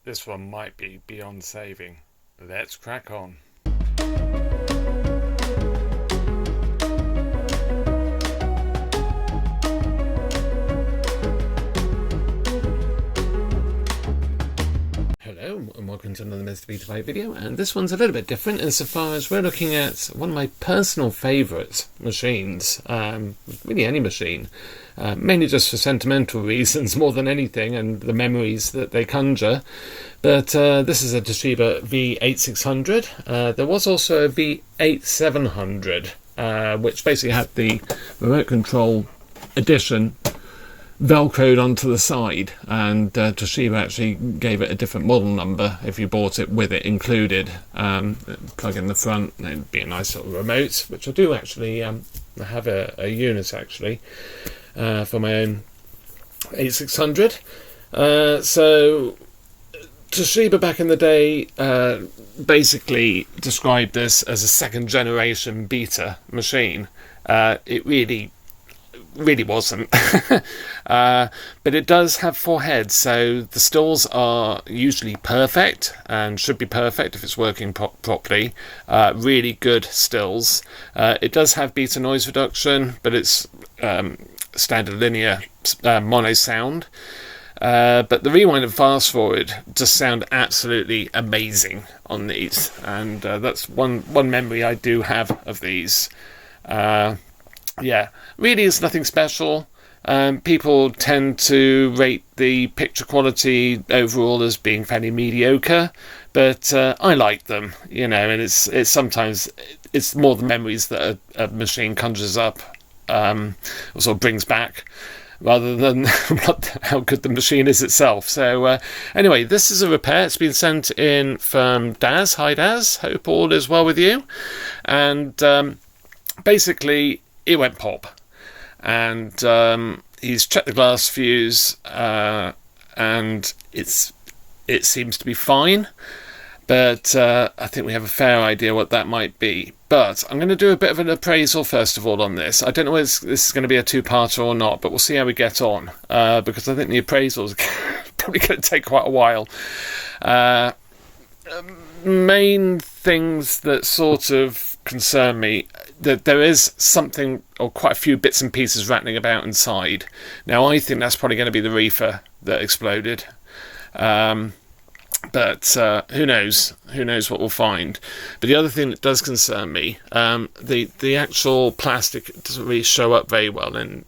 this one might be beyond saving. Let's crack on. Hello and welcome to another MrBetaByte video, and this one's a little bit different insofar as we're looking at one of my personal favourite machines, really any machine, mainly just for sentimental reasons more than anything and the memories that they conjure. But this is a Toshiba V8600. There was also a V8700, which basically had the remote control edition velcroed onto the side, and Toshiba actually gave it a different model number if you bought it with it included. Plug in the front and it'd be a nice little remote, which I do actually have a unit actually for my own 8600. So Toshiba back in the day basically described this as a second generation beta machine. It really wasn't. But it does have 4 heads, so the stills are usually perfect and should be perfect if it's working properly. Really good stills. It does have beta noise reduction, but it's standard linear mono sound. But the rewind and fast forward just sound absolutely amazing on these, and that's one memory I do have of these. Yeah, really is nothing special. People tend to rate the picture quality overall as being fairly mediocre, but I like them, you know, and it's sometimes it's more the memories that a machine conjures up, or sort of brings back, rather than how good the machine is itself. So anyway, this is a repair. It's been sent in from Daz. Hi Daz, hope all is well with you. And basically it went pop, and he's checked the glass fuse, and it seems to be fine, but I think we have a fair idea what that might be. But I'm going to do a bit of an appraisal first of all on this. I don't know whether this is going to be a two-parter or not, but we'll see how we get on, because I think the appraisal is probably going to take quite a while. Main things that sort of concern me, that there is something, or quite a few bits and pieces rattling about inside. Now I think that's probably going to be the reefer that exploded, but who knows what we'll find. But the other thing that does concern me, the actual plastic doesn't really show up very well in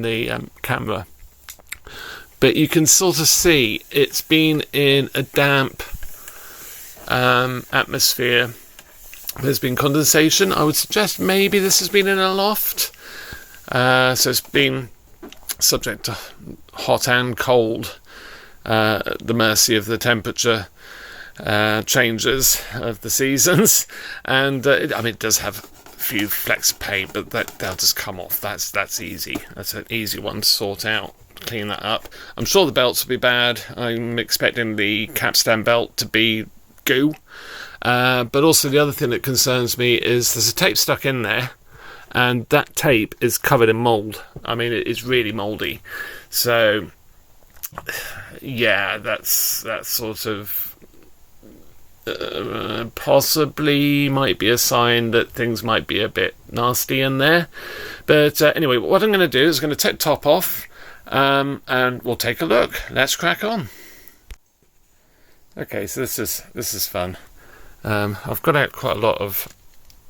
the camera, but you can sort of see it's been in a damp atmosphere. There's been condensation. I would suggest maybe this has been in a loft, so it's been subject to hot and cold, at the mercy of the temperature changes of the seasons. And it does have a few flecks of paint, but they'll just come off. That's easy. That's an easy one to sort out. Clean that up. I'm sure the belts will be bad. I'm expecting the capstan belt to be goo. But also the other thing that concerns me is there's a tape stuck in there, and that tape is covered in mould. I mean, it's really mouldy. So, yeah, that's sort of possibly might be a sign that things might be a bit nasty in there. But anyway, what I'm going to do is I'm going to take the top off, and we'll take a look. Let's crack on. Okay, so this is fun. I've got out quite a lot of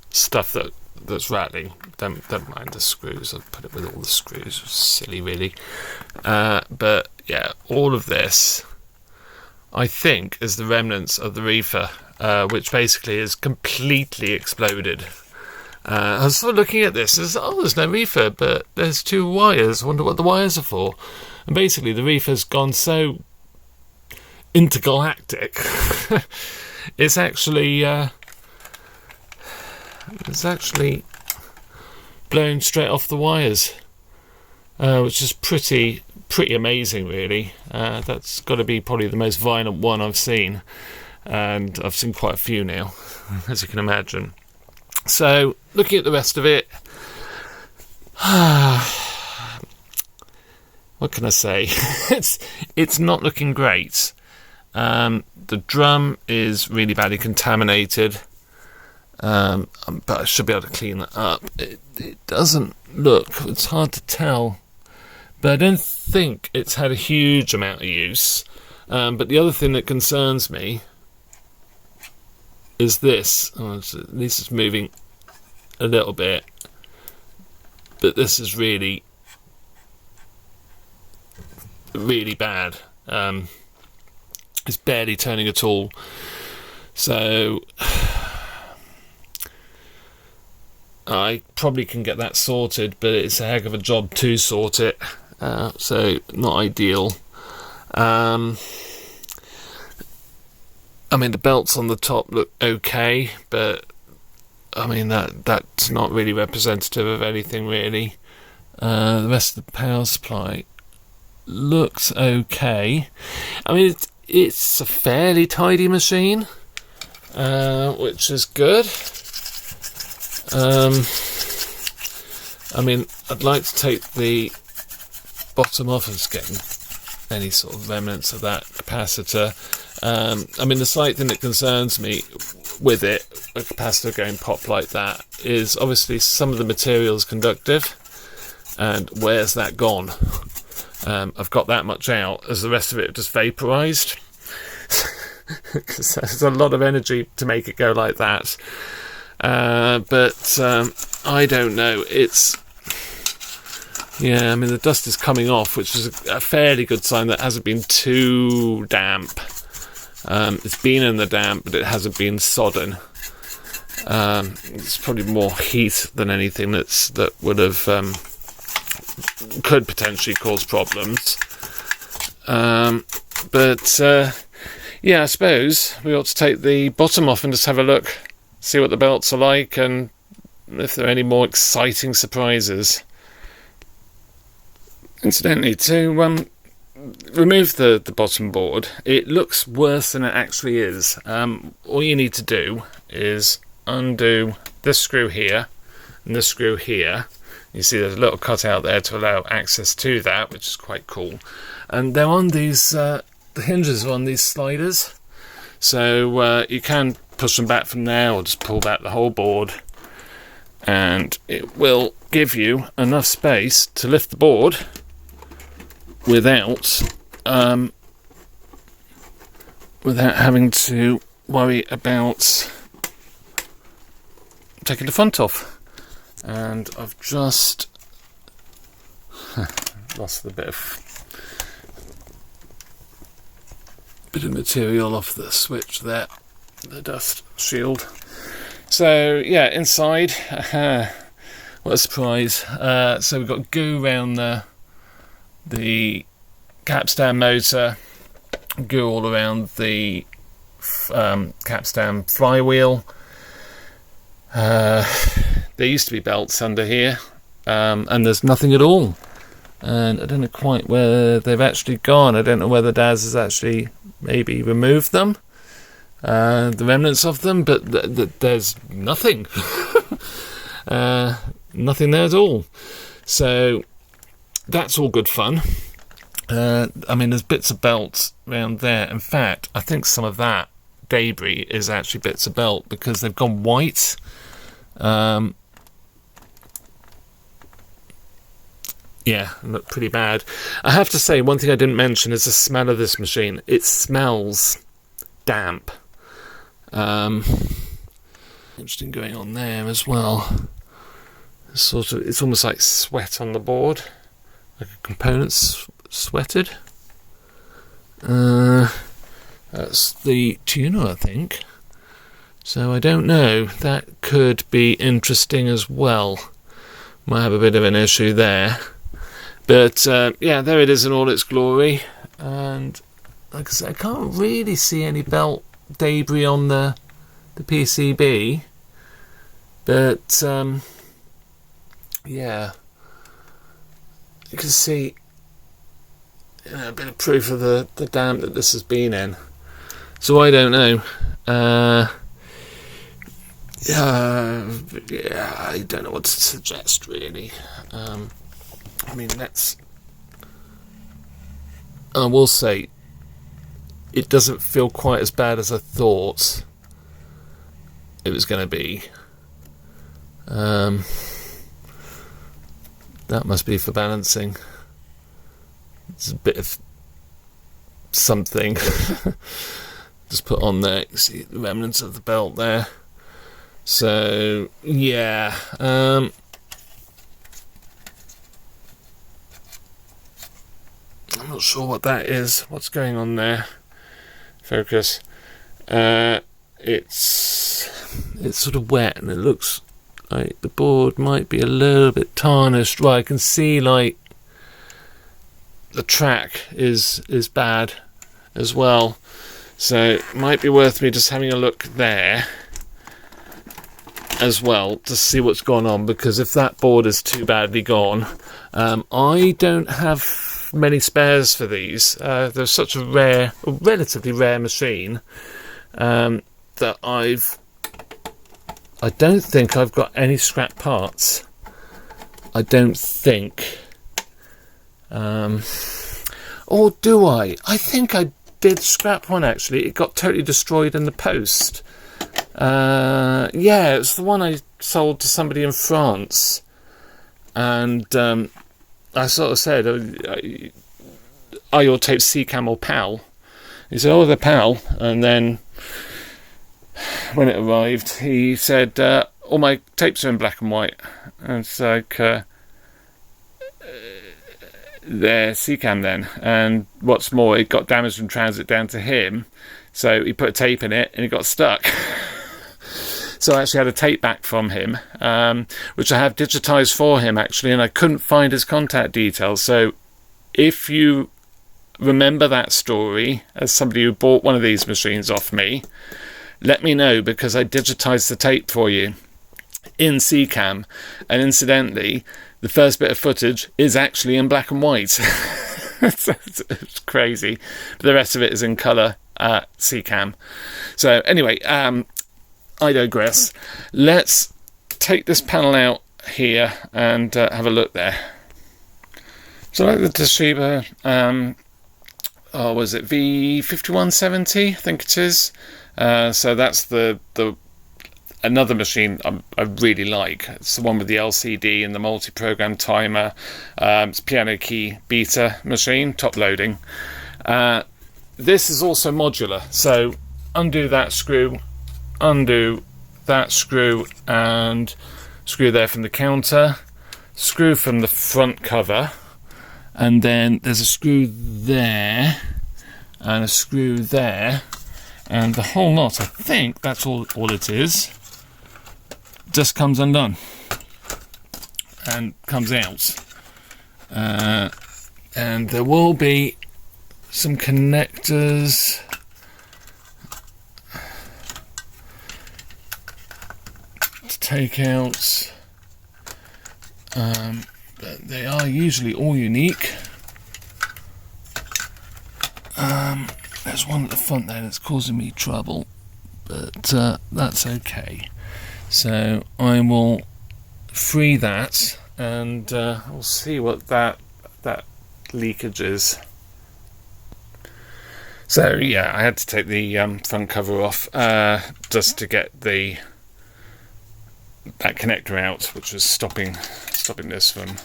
stuff that's rattling. Don't mind the screws. I'll put it with all the screws. It's silly, really. But yeah, all of this, I think, is the remnants of the reefer, which basically is completely exploded. I was sort of looking at this. There's no reefer, but there's 2 wires. I wonder what the wires are for. And basically, the reefer's gone so intergalactic. It's actually blown straight off the wires, which is pretty amazing, really. That's got to be probably the most violent one I've seen, and I've seen quite a few now, as you can imagine. So, looking at the rest of it, what can I say? It's not looking great. The drum is really badly contaminated, but I should be able to clean that up. It doesn't look, it's hard to tell, but I don't think it's had a huge amount of use. But the other thing that concerns me is this. At least it's moving a little bit, but this is really, really bad. It's barely turning at all. So I probably can get that sorted, but it's a heck of a job to sort it. So not ideal. I mean, the belts on the top look okay, but I mean that's not really representative of anything really. The rest of the power supply looks okay. I mean, it's a fairly tidy machine, which is good. I mean, I'd like to take the bottom off of getting any sort of remnants of that capacitor. I mean, the slight thing that concerns me with it, a capacitor going pop like that, is obviously some of the material is conductive, and where's that gone? I've got that much out, as the rest of it just vaporised. Because there's a lot of energy to make it go like that. But I don't know. Yeah, I mean, the dust is coming off, which is a fairly good sign that it hasn't been too damp. It's been in the damp, but it hasn't been sodden. It's probably more heat than anything that would have could potentially cause problems. But yeah, I suppose we ought to take the bottom off and just have a look, see what the belts are like, and if there are any more exciting surprises. Incidentally, to remove the bottom board, it looks worse than it actually is. All you need to do is undo this screw here and this screw here. You see there's a little cutout there to allow access to that, which is quite cool. And they're on these, the hinges are on these sliders. So you can push them back from there, or just pull back the whole board. And it will give you enough space to lift the board without having to worry about taking the front off. And I've just lost a bit of material off the switch there, the dust shield. So yeah, inside, what a surprise. So we've got goo around the capstan motor, goo all around the capstan flywheel. There used to be belts under here, and there's nothing at all. And I don't know quite where they've actually gone. I don't know whether Daz has actually maybe removed them, the remnants of them, but there's nothing. Nothing there at all. So that's all good fun. I mean, there's bits of belt around there. In fact, I think some of that debris is actually bits of belt, because they've gone white. Yeah, look pretty bad. I have to say, one thing I didn't mention is the smell of this machine. It smells damp. Interesting going on there as well. It's almost like sweat on the board, like a component's sweated. That's the tuner, I think. So I don't know. That could be interesting as well. Might have a bit of an issue there. But yeah, there it is in all its glory. And like I said, I can't really see any belt debris on the PCB. But yeah, you can see a bit of proof of the damp that this has been in. So I don't know. Yeah, I don't know what to suggest really. I mean, I will say, it doesn't feel quite as bad as I thought it was going to be. That must be for balancing. It's a bit of something. Just put on there. You can see the remnants of the belt there. So yeah, I'm not sure what that is. What's going on there? Focus. It's sort of wet, and it looks like the board might be a little bit tarnished. Right, I can see like the track is bad as well. So it might be worth me just having a look there as well to see what's gone on, because if that board is too badly gone, I don't have many spares for these. They're such a relatively rare machine that I don't think I've got any scrap parts. I don't think. Or do I? I think I did scrap one actually. It got totally destroyed in the post. Yeah, it's the one I sold to somebody in France, and I sort of said, "Are your tapes SECAM or PAL?" He said, "Oh, they're PAL." And then when it arrived, he said, "All my tapes are in black and white." And it's like, they're SECAM then. And what's more, it got damaged in transit down to him, so he put a tape in it and it got stuck. So I actually had a tape back from him, which I have digitized for him actually, and I couldn't find his contact details. So if you remember that story as somebody who bought one of these machines off me, let me know, because I digitized the tape for you in SECAM, and incidentally the first bit of footage is actually in black and white. It's crazy, but the rest of it is in colour SECAM. So anyway, I digress. Let's take this panel out here and have a look there. So like the Toshiba, was it V8600? I think it is. So that's the another machine I really like. It's the one with the LCD and the multi-program timer. It's piano key beta machine, top loading. This is also modular, so undo that screw, undo that screw, and screw there from the counter, screw from the front cover, and then there's a screw there and a screw there, and the whole lot, I think that's all it is, just comes undone and comes out. And there will be some connectors to take out, but they are usually all unique. There's one at the front there that's causing me trouble, but that's okay. So I will free that, and we'll see what that leakage is. So yeah, I had to take the front cover off just to get that connector out, which was stopping this from.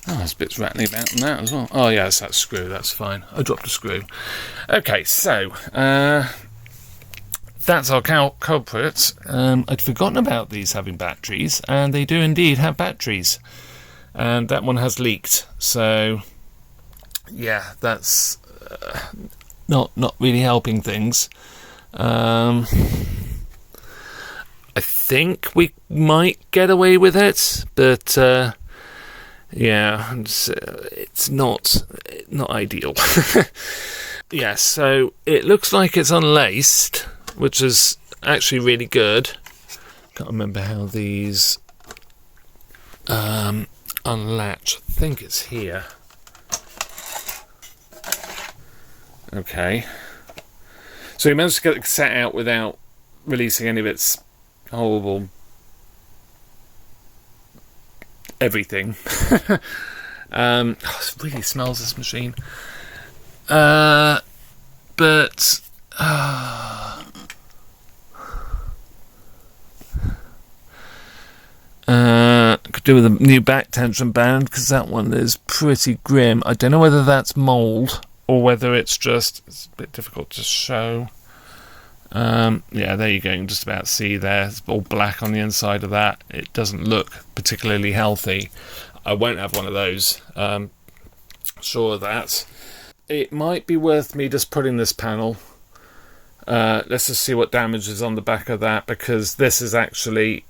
Oh, there's bits rattling about in that as well. Oh yeah, it's that screw. That's fine. I dropped a screw. Okay, so that's our culprit. I'd forgotten about these having batteries, and they do indeed have batteries, and that one has leaked. So yeah, that's not really helping things. I think we might get away with it, but yeah, it's not ideal. Yeah, so it looks like it's unlaced, which is actually really good. Can't remember how these unlatch. I think it's here. Okay. So we managed to get it set out without releasing any of its horrible everything. It really smells, this machine. but could do with a new back tension band, because that one is pretty grim. I don't know whether that's mould or whether it's a bit difficult to show. Yeah, there you go. You can just about see there. It's all black on the inside of that. It doesn't look particularly healthy. I won't have one of those. Sure of that. It might be worth me just putting this panel. Let's just see what damage is on the back of that, because this is actually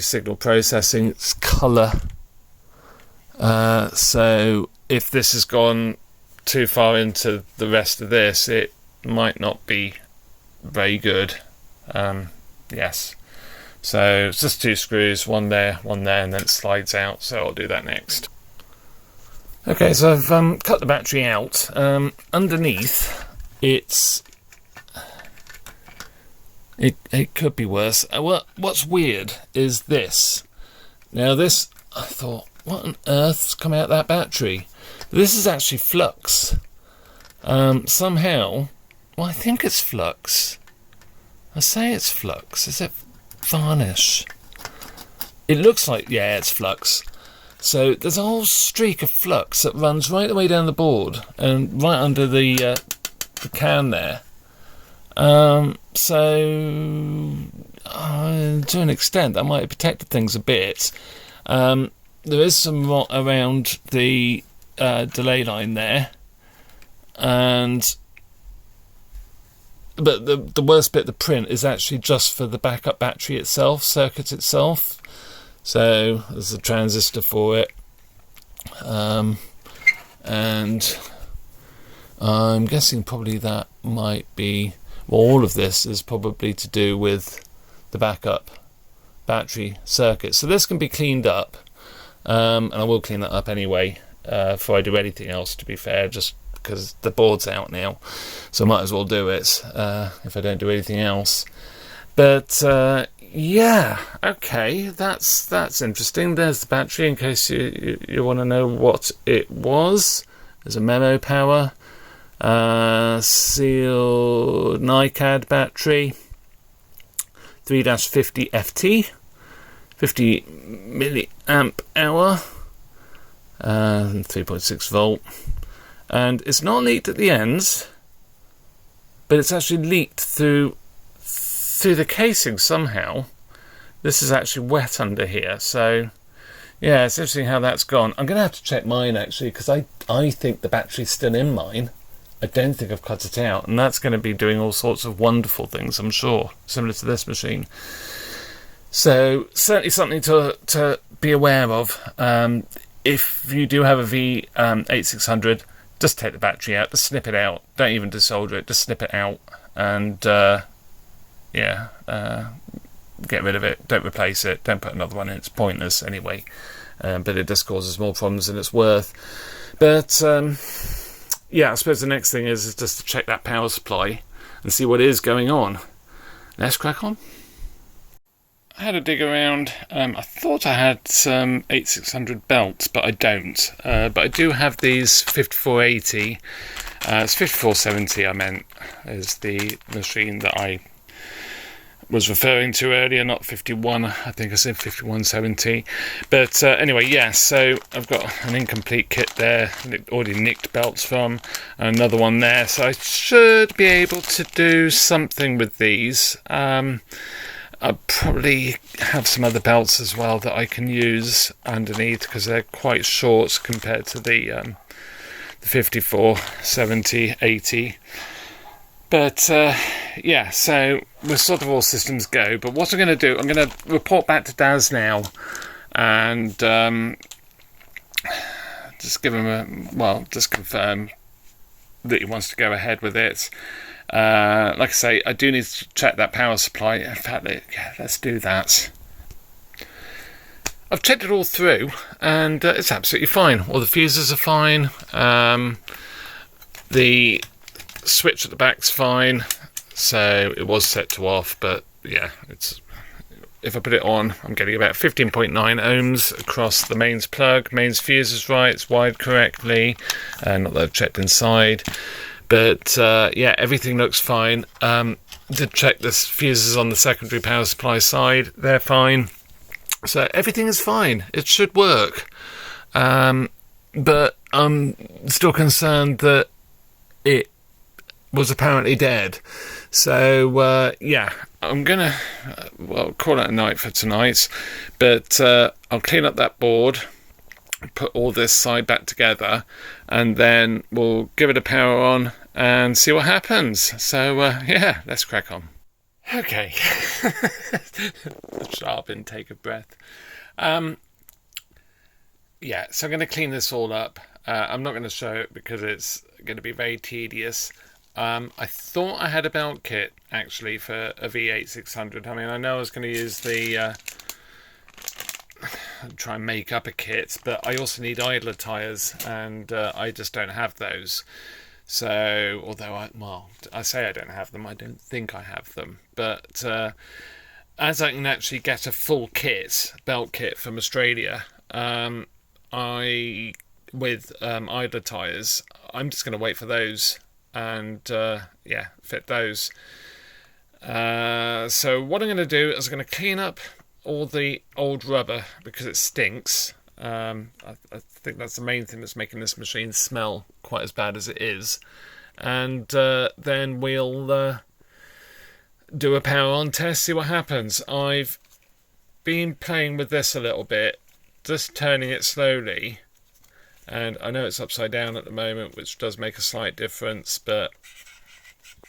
signal processing. It's colour. So if this has gone too far into the rest of this, it might not be very good. Yes. So it's just 2 screws, one there, and then it slides out. So I'll do that next. Okay, so I've cut the battery out. Underneath, it could be worse. What's weird is this. Now this, I thought, what on earth's come out of that battery? This is actually flux. Somehow, well, I think it's flux. I say it's flux. Is it varnish? It looks like, yeah, it's flux. So there's a whole streak of flux that runs right the way down the board and right under the can there. So to an extent, that might have protected things a bit. There is some rot around the delay line there, but the worst bit of the print is actually just for the backup battery itself, circuit itself. So there's a transistor for it, and I'm guessing probably that might be, well, all of this is probably to do with the backup battery circuit. So this can be cleaned up, and I will clean that up anyway before I do anything else, to be fair, just because the board's out now, so I might as well do it if I don't do anything else. But yeah, okay, that's interesting. There's the battery, in case you want to know what it was. There's a memo power, sealed NiCad battery, 3-50 FT, 50 milliamp hour, 3.6 volt, and it's not leaked at the ends, but it's actually leaked through the casing somehow. This is actually wet under here, so yeah, it's interesting how that's gone. I'm going to have to check mine actually, because I think the battery's still in mine. I don't think I've cut it out, and that's going to be doing all sorts of wonderful things, I'm sure, similar to this machine. So certainly something to be aware of. If you do have a V8600, just take the battery out, just snip it out. Don't even desolder it, just snip it out, and get rid of it. Don't replace it. Don't put another one in. It's pointless anyway. But it just causes more problems than it's worth. But yeah, I suppose the next thing is just to check that power supply and see what is going on. Let's crack on. I had a dig around. I thought I had some 8600 belts, but I don't. But I do have these 5480. It's 5470 I meant, is the machine that I was referring to earlier, not 51. I think I said 5170. But anyway, yeah, so I've got an incomplete kit there, already nicked belts from, and another one there. So I should be able to do something with these. I'll probably have some other belts as well that I can use underneath, because they're quite short compared to the 54, 70, 80. But yeah, so we're sort of all systems go. But what I'm going to do, I'm going to report back to Daz now, and just give him just confirm that he wants to go ahead with it. Like I say, I do need to check that power supply. In fact, yeah, let's do that. I've checked it all through, and it's absolutely fine. All the fuses are fine. The switch at the back's fine. So it was set to off, but yeah, if I put it on, I'm getting about 15.9 ohms across the mains plug. Mains fuse is right, it's wired correctly, not that I've checked inside, but yeah, everything looks fine. Did check the fuses on the secondary power supply side, they're fine, so everything is fine, it should work. But I'm still concerned that it was apparently dead. So yeah, I'm gonna call it a night for tonight, but I'll clean up that board, put all this side back together, and then we'll give it a power on and see what happens. So yeah, let's crack on. Okay. Sharp intake of breath. Yeah, so I'm going to clean this all up. I'm not going to show it because it's going to be very tedious. I thought I had a belt kit, actually, for a V8600. I mean, I know I was going to use the... try and make up a kit, but I also need idler tyres, and I just don't have those. So, although I say I don't have them, I don't think I have them. But as I can actually get a full kit, belt kit from Australia... with idler tyres, I'm just going to wait for those and yeah, fit those. So what I'm going to do is I'm going to clean up all the old rubber because it stinks. I think that's the main thing that's making this machine smell quite as bad as it is. And then we'll do a power on test, see what happens. I've been playing with this a little bit, just turning it slowly, and I know it's upside down at the moment, which does make a slight difference, but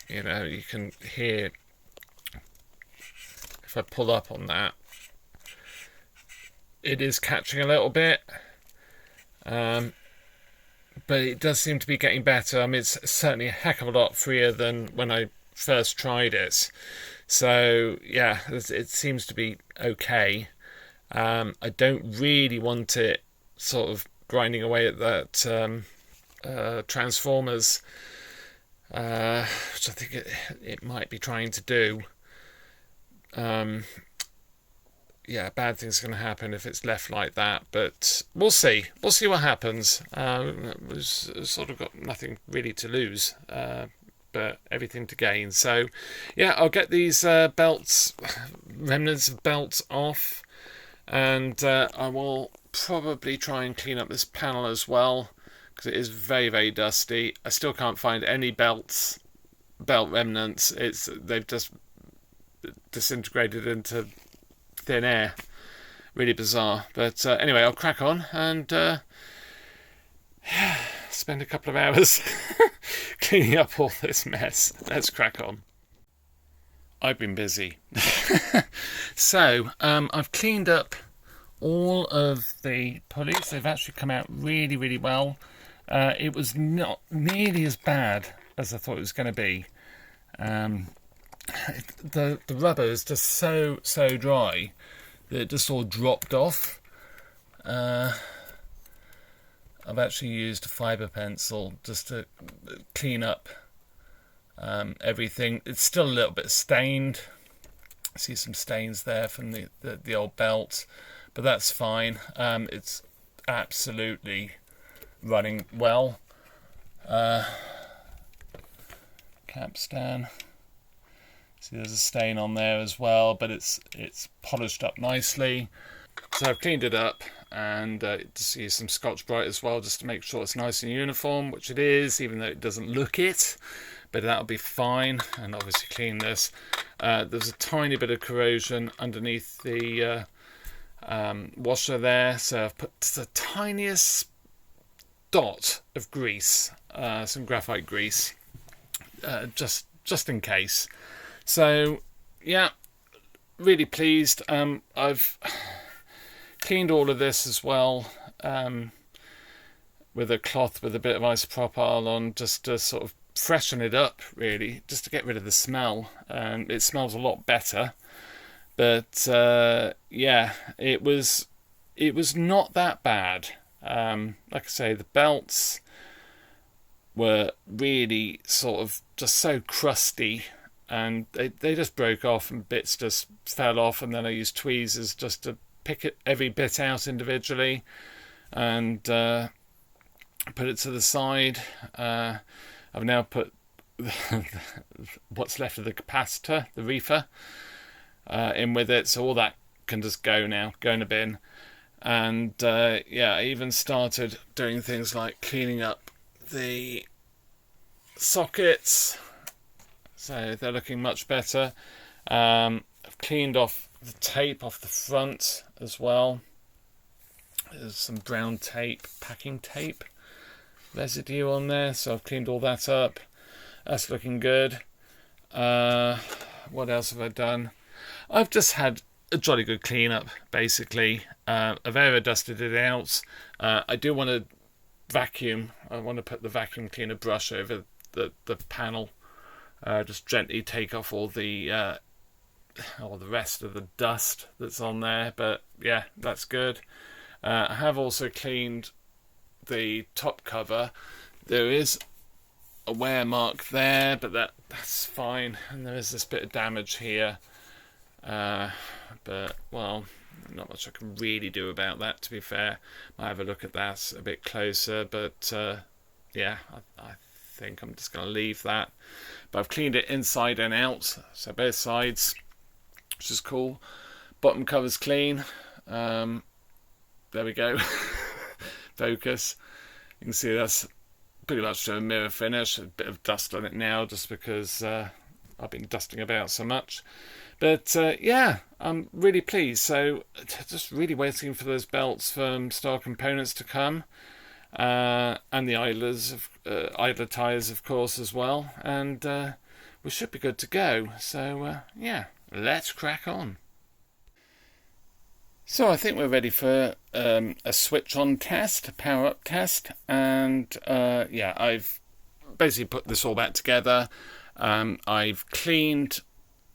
you know, you can hear if I pull up on that, it is catching a little bit, but it does seem to be getting better. I mean, it's certainly a heck of a lot freer than when I first tried it, so yeah, it seems to be okay. I don't really want it sort of grinding away at that transformers, which I think it might be trying to do. Yeah, bad things are going to happen if it's left like that, but we'll see. We'll see what happens. We've sort of got nothing really to lose, but everything to gain. So yeah, I'll get these remnants of belts off. And I will probably try and clean up this panel as well, because it is very, very dusty. I still can't find any belt remnants. They've just disintegrated into thin air. Really bizarre. But anyway, I'll crack on and spend a couple of hours cleaning up all this mess. Let's crack on. I've been busy. So, I've cleaned up all of the pulleys. They've actually come out really, really well. It was not nearly as bad as I thought it was going to be. The rubber is just so dry that it just all dropped off. I've actually used a fibre pencil just to clean up everything. It's still a little bit stained. I see some stains there from the old belt, but that's fine. It's absolutely running well. Capstan. See, there's a stain on there as well, but it's polished up nicely. So I've cleaned it up and just use some Scotch-Brite as well, just to make sure it's nice and uniform, which it is, even though it doesn't look it. But that'll be fine, and obviously clean this. There's a tiny bit of corrosion underneath the washer there, so I've put the tiniest dot of grease, some graphite grease, just in case. So yeah, really pleased. I've cleaned all of this as well with a cloth with a bit of isopropyl on, just to sort of freshen it up, really, just to get rid of the smell. It smells a lot better, but yeah, it was not that bad. Like I say, the belts were really sort of just so crusty and they just broke off and bits just fell off, and then I used tweezers just to pick every bit out individually and put it to the side. I've now put what's left of the capacitor, the reefer, in with it, so all that can just go in the bin. And yeah, I even started doing things like cleaning up the sockets, so they're looking much better. I've cleaned off the tape off the front as well. There's some brown tape, packing tape residue on there, so I've cleaned all that up. That's looking good. What else have I done? I've just had a jolly good cleanup, basically. I've air dusted it out. I do want to vacuum. I want to put the vacuum cleaner brush over the panel. Just gently take off all the rest of the dust that's on there. But yeah, that's good. I have also cleaned the top cover. There is a wear mark there, but that's fine. And there is this bit of damage here. But, well, not much I can really do about that, to be fair. I'll have a look at that a bit closer, but yeah, I think I'm just going to leave that. But I've cleaned it inside and out, so both sides, which is cool. Bottom cover's clean. There we go. Focus. You can see that's pretty much a mirror finish. A bit of dust on it now, just because I've been dusting about so much. But yeah, I'm really pleased. So just really waiting for those belts from Star Components to come, and the idler tyres, of course, as well. And we should be good to go. So yeah, let's crack on. So I think we're ready for a switch-on test, a power-up test, and yeah, I've basically put this all back together. I've cleaned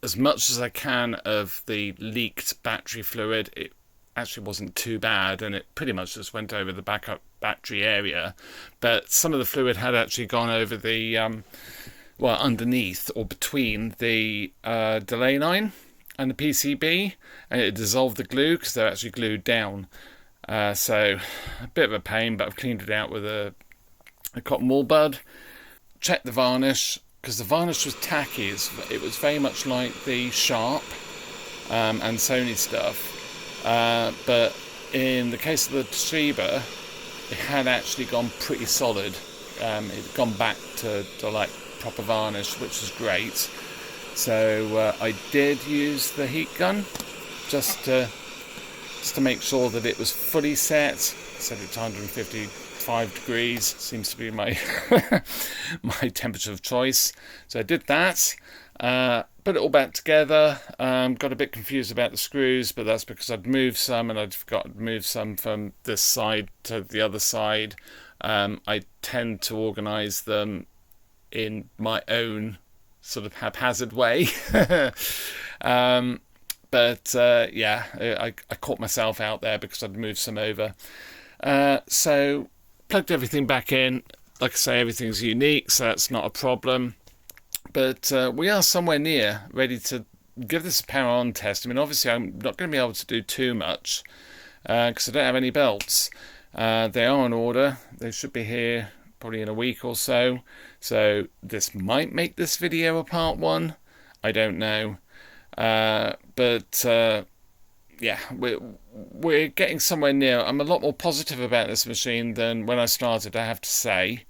as much as I can of the leaked battery fluid. It actually wasn't too bad, and it pretty much just went over the backup battery area. But some of the fluid had actually gone over the, well, underneath or between the delay line and the PCB, and it dissolved the glue because they're actually glued down. So a bit of a pain, but I've cleaned it out with a cotton wool bud. Checked the varnish, because the varnish was tacky. It was very much like the Sharp and Sony stuff, but in the case of the Toshiba, it had actually gone pretty solid. It had gone back to like proper varnish, which was great. So I did use the heat gun just to make sure that it was fully set. Set it to 155 degrees, seems to be my my temperature of choice. So I did that, put it all back together. Got a bit confused about the screws, but that's because I'd moved some and I'd forgotten to move some from this side to the other side. I tend to organise them in my own sort of haphazard way. But yeah, I caught myself out there because I'd moved some over. So plugged everything back in. Like I say, everything's unique, so that's not a problem. But we are somewhere near ready to give this a power on test. I mean, obviously I'm not going to be able to do too much because I don't have any belts. They are on order. They should be here probably in a week or so. So this might make this video a part 1. I don't know. But yeah, we're getting somewhere near. I'm a lot more positive about this machine than when I started, I have to say.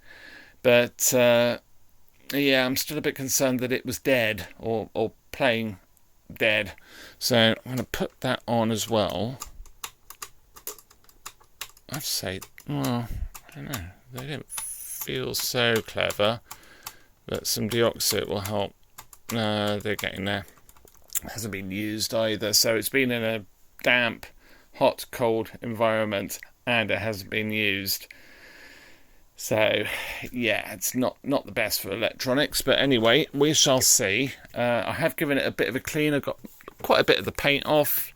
But yeah, I'm still a bit concerned that it was dead or playing dead. So I'm going to put that on as well. I have to say, well, I don't know. They don't feel so clever, but some deoxit will help. No, they're getting there. It hasn't been used either, so it's been in a damp, hot, cold environment, and it hasn't been used. So yeah, it's not the best for electronics, but anyway, we shall see. I have given it a bit of a clean. I got quite a bit of the paint off,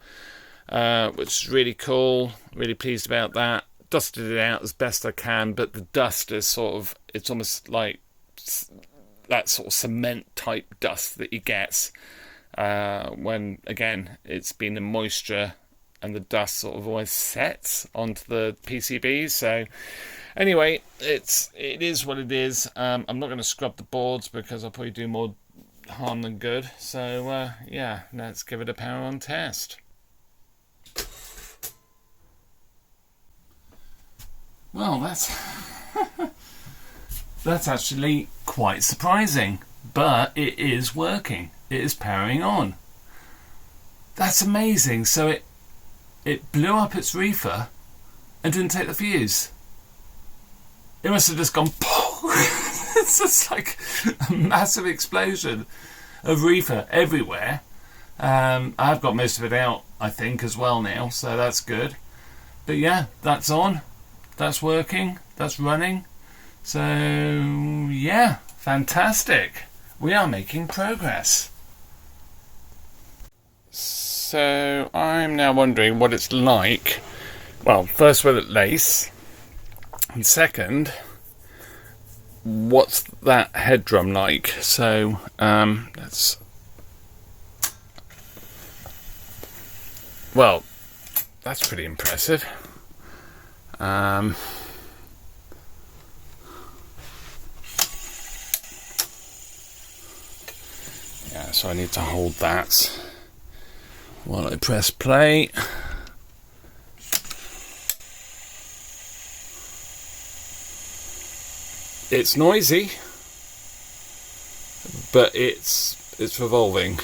which is really cool. Really pleased about that. Dusted it out as best I can, but the dust is sort of, it's almost like that sort of cement type dust that he gets when, again, it's been in moisture and the dust sort of always sets onto the PCBs. So anyway, it is what it is. I'm not going to scrub the boards because I'll probably do more harm than good. So yeah, let's give it a power on test. Well, that's actually quite surprising, but it is working. It is powering on. That's amazing. So it blew up its reefer and didn't take the fuse. It must have just gone it's just like a massive explosion of reefer everywhere. I've got most of it out, I think, as well now, so that's good. But yeah, that's on. That's working. That's running. So yeah, fantastic. We are making progress. So I'm now wondering what it's like. Well, first with it lace, and second, what's that head drum like? So that's pretty impressive. Yeah, so I need to hold that while I press play. It's noisy, but it's revolving,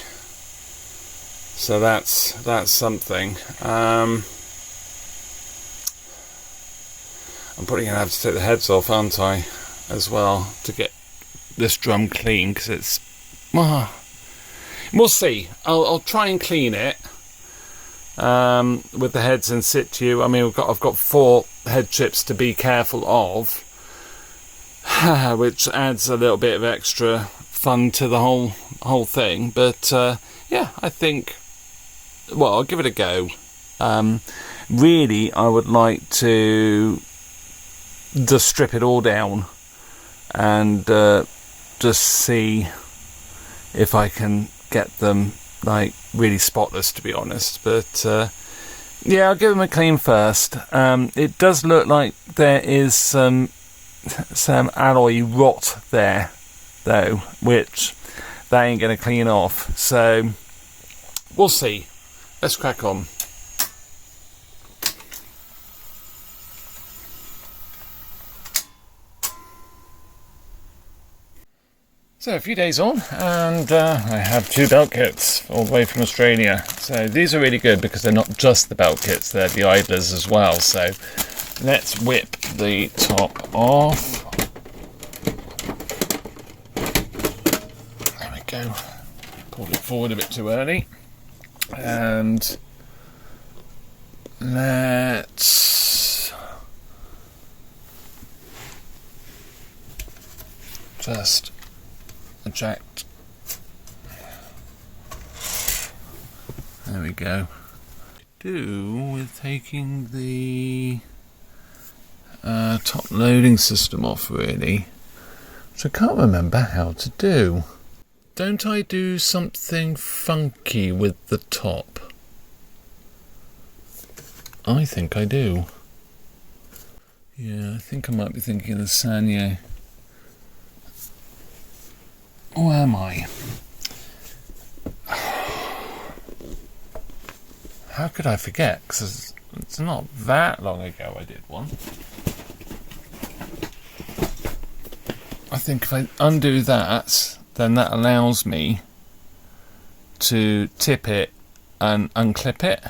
so that's something. I'm probably going to have to take the heads off, aren't I, as well, to get this drum clean, because it's... we'll see. I'll try and clean it with the heads in situ. I mean, I've got 4 head chips to be careful of, which adds a little bit of extra fun to the whole thing. But yeah, I think... well, I'll give it a go. Really, I would like to just strip it all down and just see if I can get them like really spotless, to be honest. But yeah, I'll give them a clean first. It does look like there is some alloy rot there though, which they ain't going to clean off, so we'll see. Let's crack on. So a few days on, and I have 2 belt kits all the way from Australia. So these are really good because they're not just the belt kits, they're the idlers as well. So let's whip the top off. There we go. Pulled it forward a bit too early. And let's just eject. There we go. Do with taking the top loading system off, really, which I can't remember how to do. Don't I do something funky with the top? I think I do. Yeah, I think I might be thinking of the Sanyo. Or am I? How could I forget? Because it's not that long ago I did one. I think if I undo that, then that allows me to tip it and unclip it.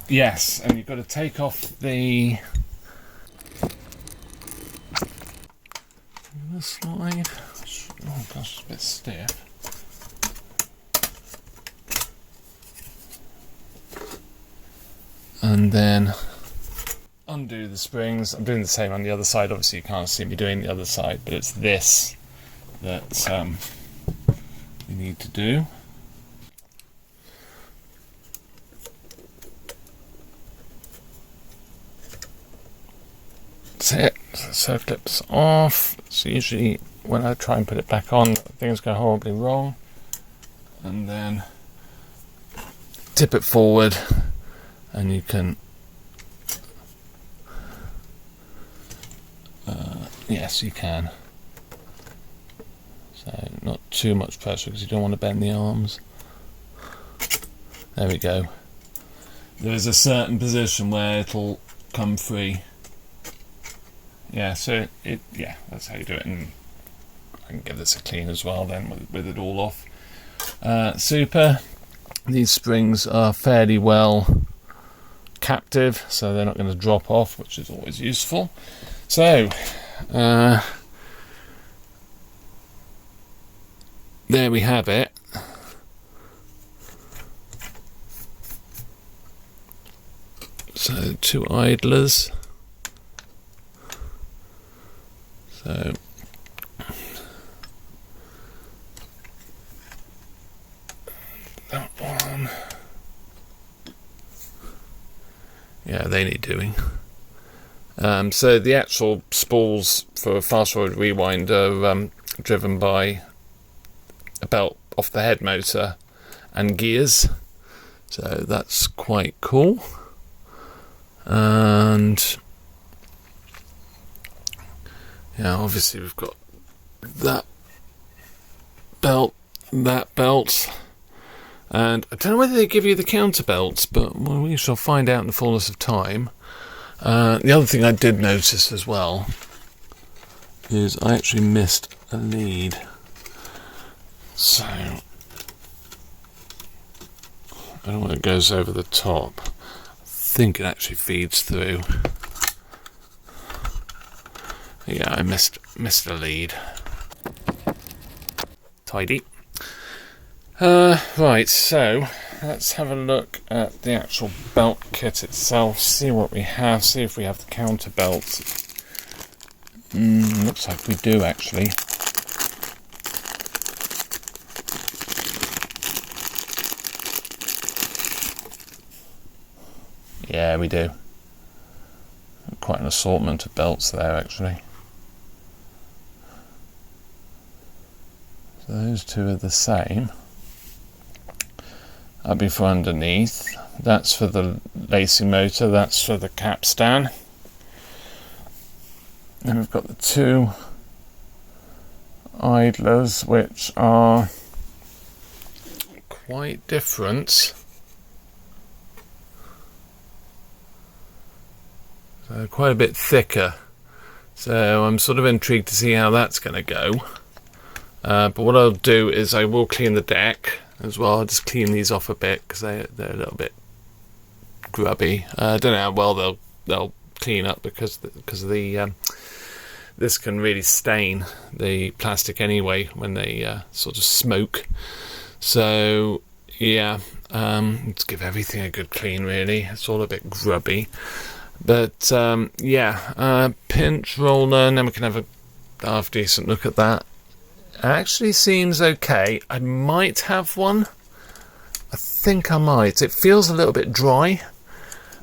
Yes, and you've got to take off the slide. Oh gosh, it's a bit stiff. And then undo the springs. I'm doing the same on the other side. Obviously you can't see me doing the other side, but it's this that you need to do. That's it. So clips off. It's usually when I try and put it back on, things go horribly wrong. And then tip it forward, and you can yes, you can. So not too much pressure because you don't want to bend the arms. There we go. There's a certain position where it'll come free. Yeah, so yeah, that's how you do it. And I can give this a clean as well then with it all off. Super. These springs are fairly well captive, so they're not going to drop off, which is always useful. So there we have it. So 2 idlers. So that one. Yeah, they need doing. So the actual spools for fast forward rewind are driven by a belt off the head motor and gears. So that's quite cool. And yeah, obviously we've got that belt, and I don't know whether they give you the counter belts, but we shall find out in the fullness of time. The other thing I did notice as well is I actually missed a lead. So I don't know when it goes over the top. I think it actually feeds through. Yeah, I missed a lead. Tidy. Right, so let's have a look at the actual belt kit itself, see what we have, see if we have the counter belts. Looks like we do actually. Yeah, we do. Quite an assortment of belts there actually. So those two are the same. That'll be for underneath. That's for the lacing motor, that's for the capstan. Then we've got the 2 idlers, which are quite different. So quite a bit thicker. So I'm sort of intrigued to see how that's going to go. But what I'll do is I will clean the deck as well. I'll just clean these off a bit because they're a little bit grubby. I don't know how well they'll clean up because of the this can really stain the plastic anyway when they sort of smoke. So yeah, let's give everything a good clean really. It's all a bit grubby, but yeah, pinch roller, and then we can have a half decent look at that. Actually seems okay. I might have one. I think I might. It feels a little bit dry.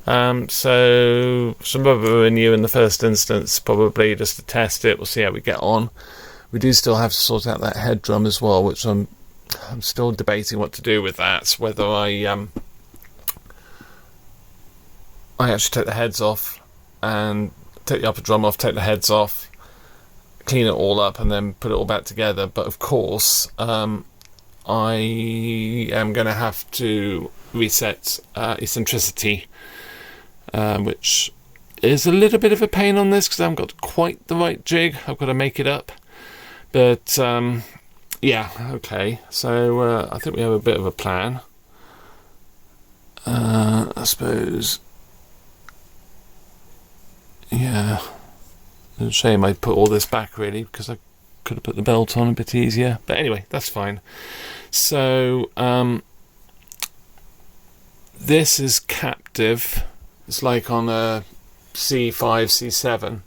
So some rubber in you in the first instance, probably just to test it. We'll see how we get on. We do still have to sort out that head drum as well, which I'm still debating what to do with that. Whether I actually take the heads off and take the upper drum off, take the heads off, clean it all up and then put it all back together. But of course I am going to have to reset eccentricity, which is a little bit of a pain on this because I haven't got quite the right jig. I've got to make it up, but yeah, okay, so I think we have a bit of a plan. I suppose, yeah, it's a shame I put all this back really, because I could have put the belt on a bit easier, but anyway, that's fine. So this is captive. It's like on a C5, C7,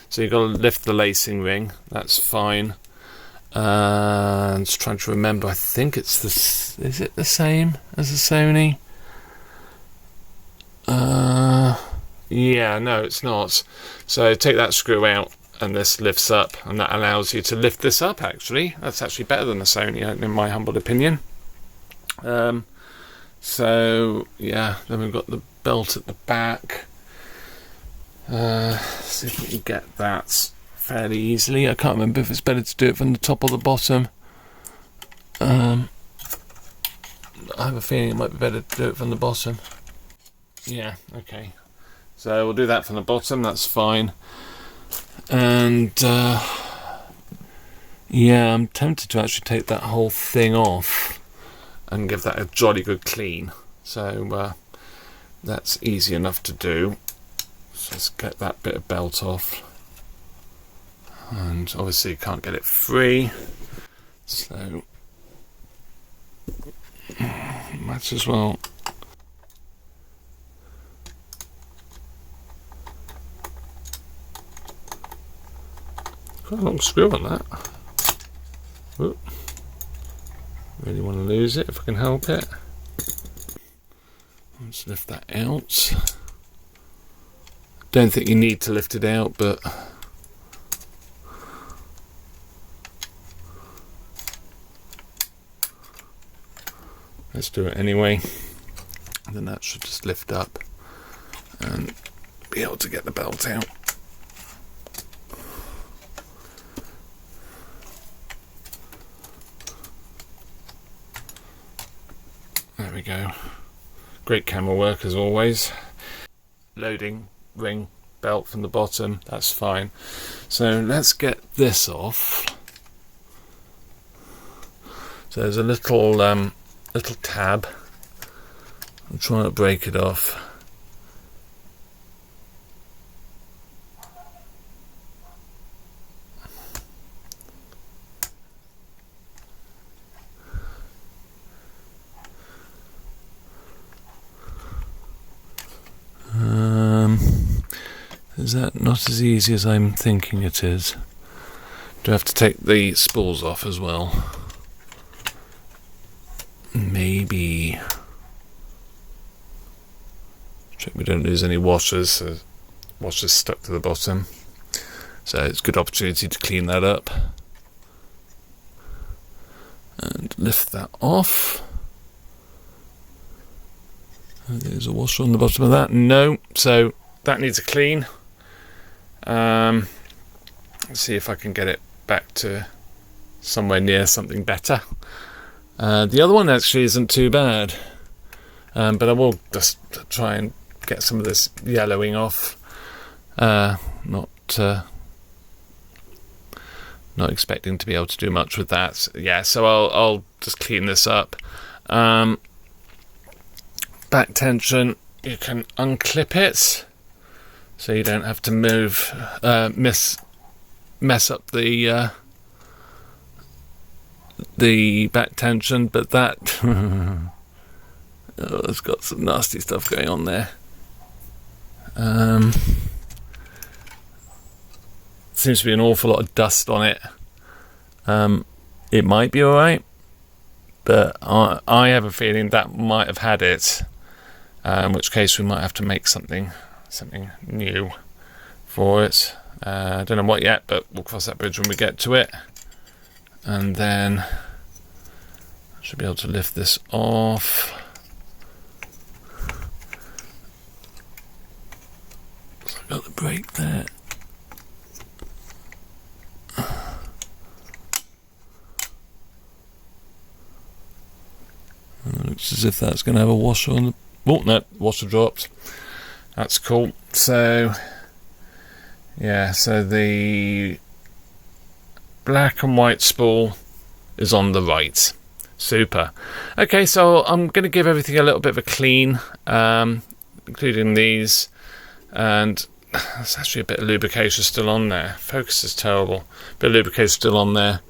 so you've got to lift the lacing ring. That's fine. And just trying to remember, I think it's the, is it the same as the Sony? Yeah, no, it's not. So take that screw out and this lifts up, and that allows you to lift this up. Actually, that's actually better than the Sony, in my humble opinion. So yeah, then we've got the belt at the back. See if we can get that fairly easily. I can't remember if it's better to do it from the top or the bottom. I have a feeling it might be better to do it from the bottom. Yeah, okay. So we'll do that from the bottom, that's fine. And yeah, I'm tempted to actually take that whole thing off and give that a jolly good clean. So that's easy enough to do. So let's get that bit of belt off. And obviously you can't get it free. So might as well. Quite a long screw on that. Ooh. Really want to lose it if I can help it. Let's lift that out. Don't think you need to lift it out, but let's do it anyway. And then that should just lift up and be able to get the belt out. There we go. Great camera work as always. Loading ring belt from the bottom, that's fine. So let's get this off. So there's a little little tab. I'm trying to break it off. Is that not as easy as I'm thinking it is? Do I have to take the spools off as well? Maybe. Check we don't lose any washers. So washers stuck to the bottom. So it's a good opportunity to clean that up. And lift that off. There's a washer on the bottom of that. No, so that needs a clean. Let's see if I can get it back to somewhere near something better. The other one actually isn't too bad, but I will just try and get some of this yellowing off. Not expecting to be able to do much with that. Yeah, so I'll just clean this up. Back tension, you can unclip it, so you don't have to move, mess up the back tension. But that it's got some nasty stuff going on there. Seems to be an awful lot of dust on it. It might be alright, but I have a feeling that might have had it, in which case we might have to make something new for it. I don't know what yet, but we'll cross that bridge when we get to it. And then I should be able to lift this off. So I've got the brake there. And it looks as if that's going to have a washer on the... Oh, no, washer dropped. That's cool. So, yeah, so the black and white spool is on the right. Super. Okay, so I'm going to give everything a little bit of a clean, including these, and there's actually a bit of lubrication still on there. Focus is terrible. Bit of lubrication still on there,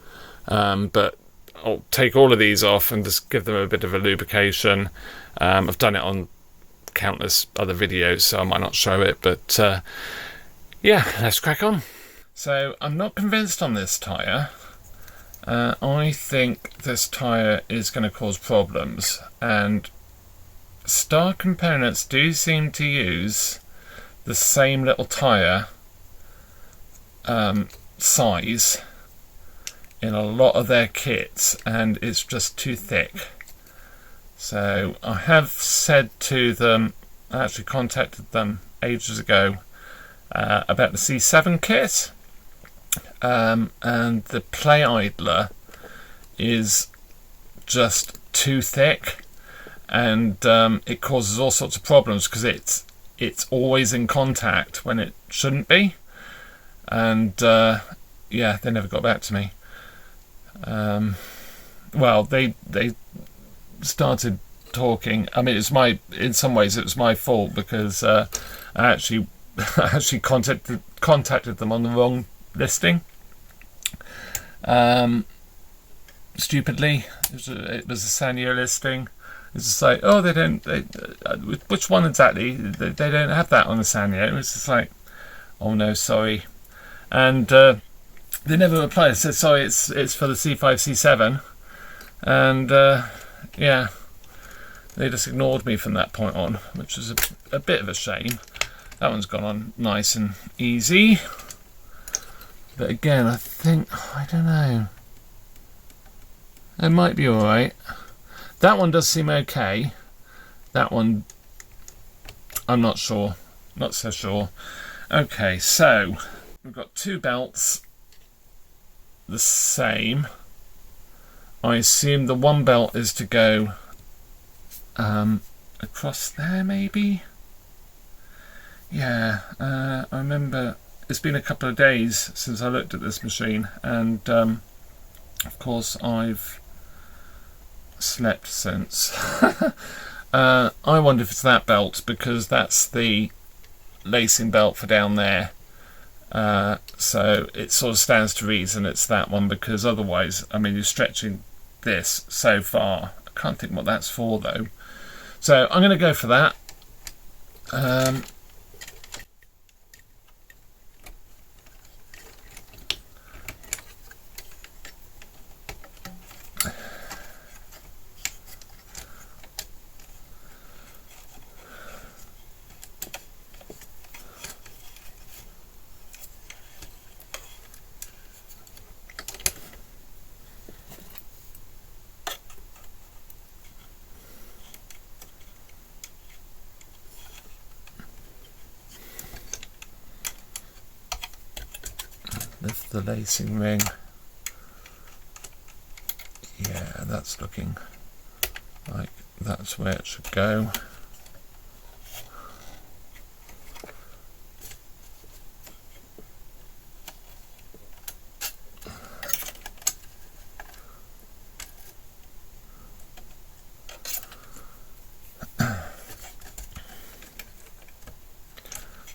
but I'll take all of these off and just give them a bit of a lubrication. I've done it on countless other videos, so I might not show it, but yeah, let's crack on. So I'm not convinced on this tyre. I think this tyre is going to cause problems, and Star Components do seem to use the same little tyre size in a lot of their kits, and it's just too thick. So I have said to them, I actually contacted them ages ago about the C7 kit, and the play idler is just too thick, and it causes all sorts of problems because it's always in contact when it shouldn't be. And yeah, they never got back to me. Well, they started talking. I mean, in some ways it was my fault, because I actually contacted them on the wrong listing. Stupidly, it was a Sanyo listing. It's just like, oh, which one exactly? They don't have that on the Sanyo. It's just like, oh no, sorry. And they never replied. I said, sorry, it's for the C5, C7. And yeah, they just ignored me from that point on, which was a bit of a shame. That one's gone on nice and easy. But again, I don't know. It might be alright. That one does seem okay. That one, I'm not sure. Not so sure. Okay, so we've got two belts the same. I assume the one belt is to go across there, maybe? Yeah, I remember it's been a couple of days since I looked at this machine, and of course I've slept since. I wonder if it's that belt, because that's the lacing belt for down there. So it sort of stands to reason it's that one, because otherwise, I mean, you're stretching this so far. I can't think what that's for though. So I'm going to go for that. Lift the lacing ring. Yeah, that's looking like that's where it should go.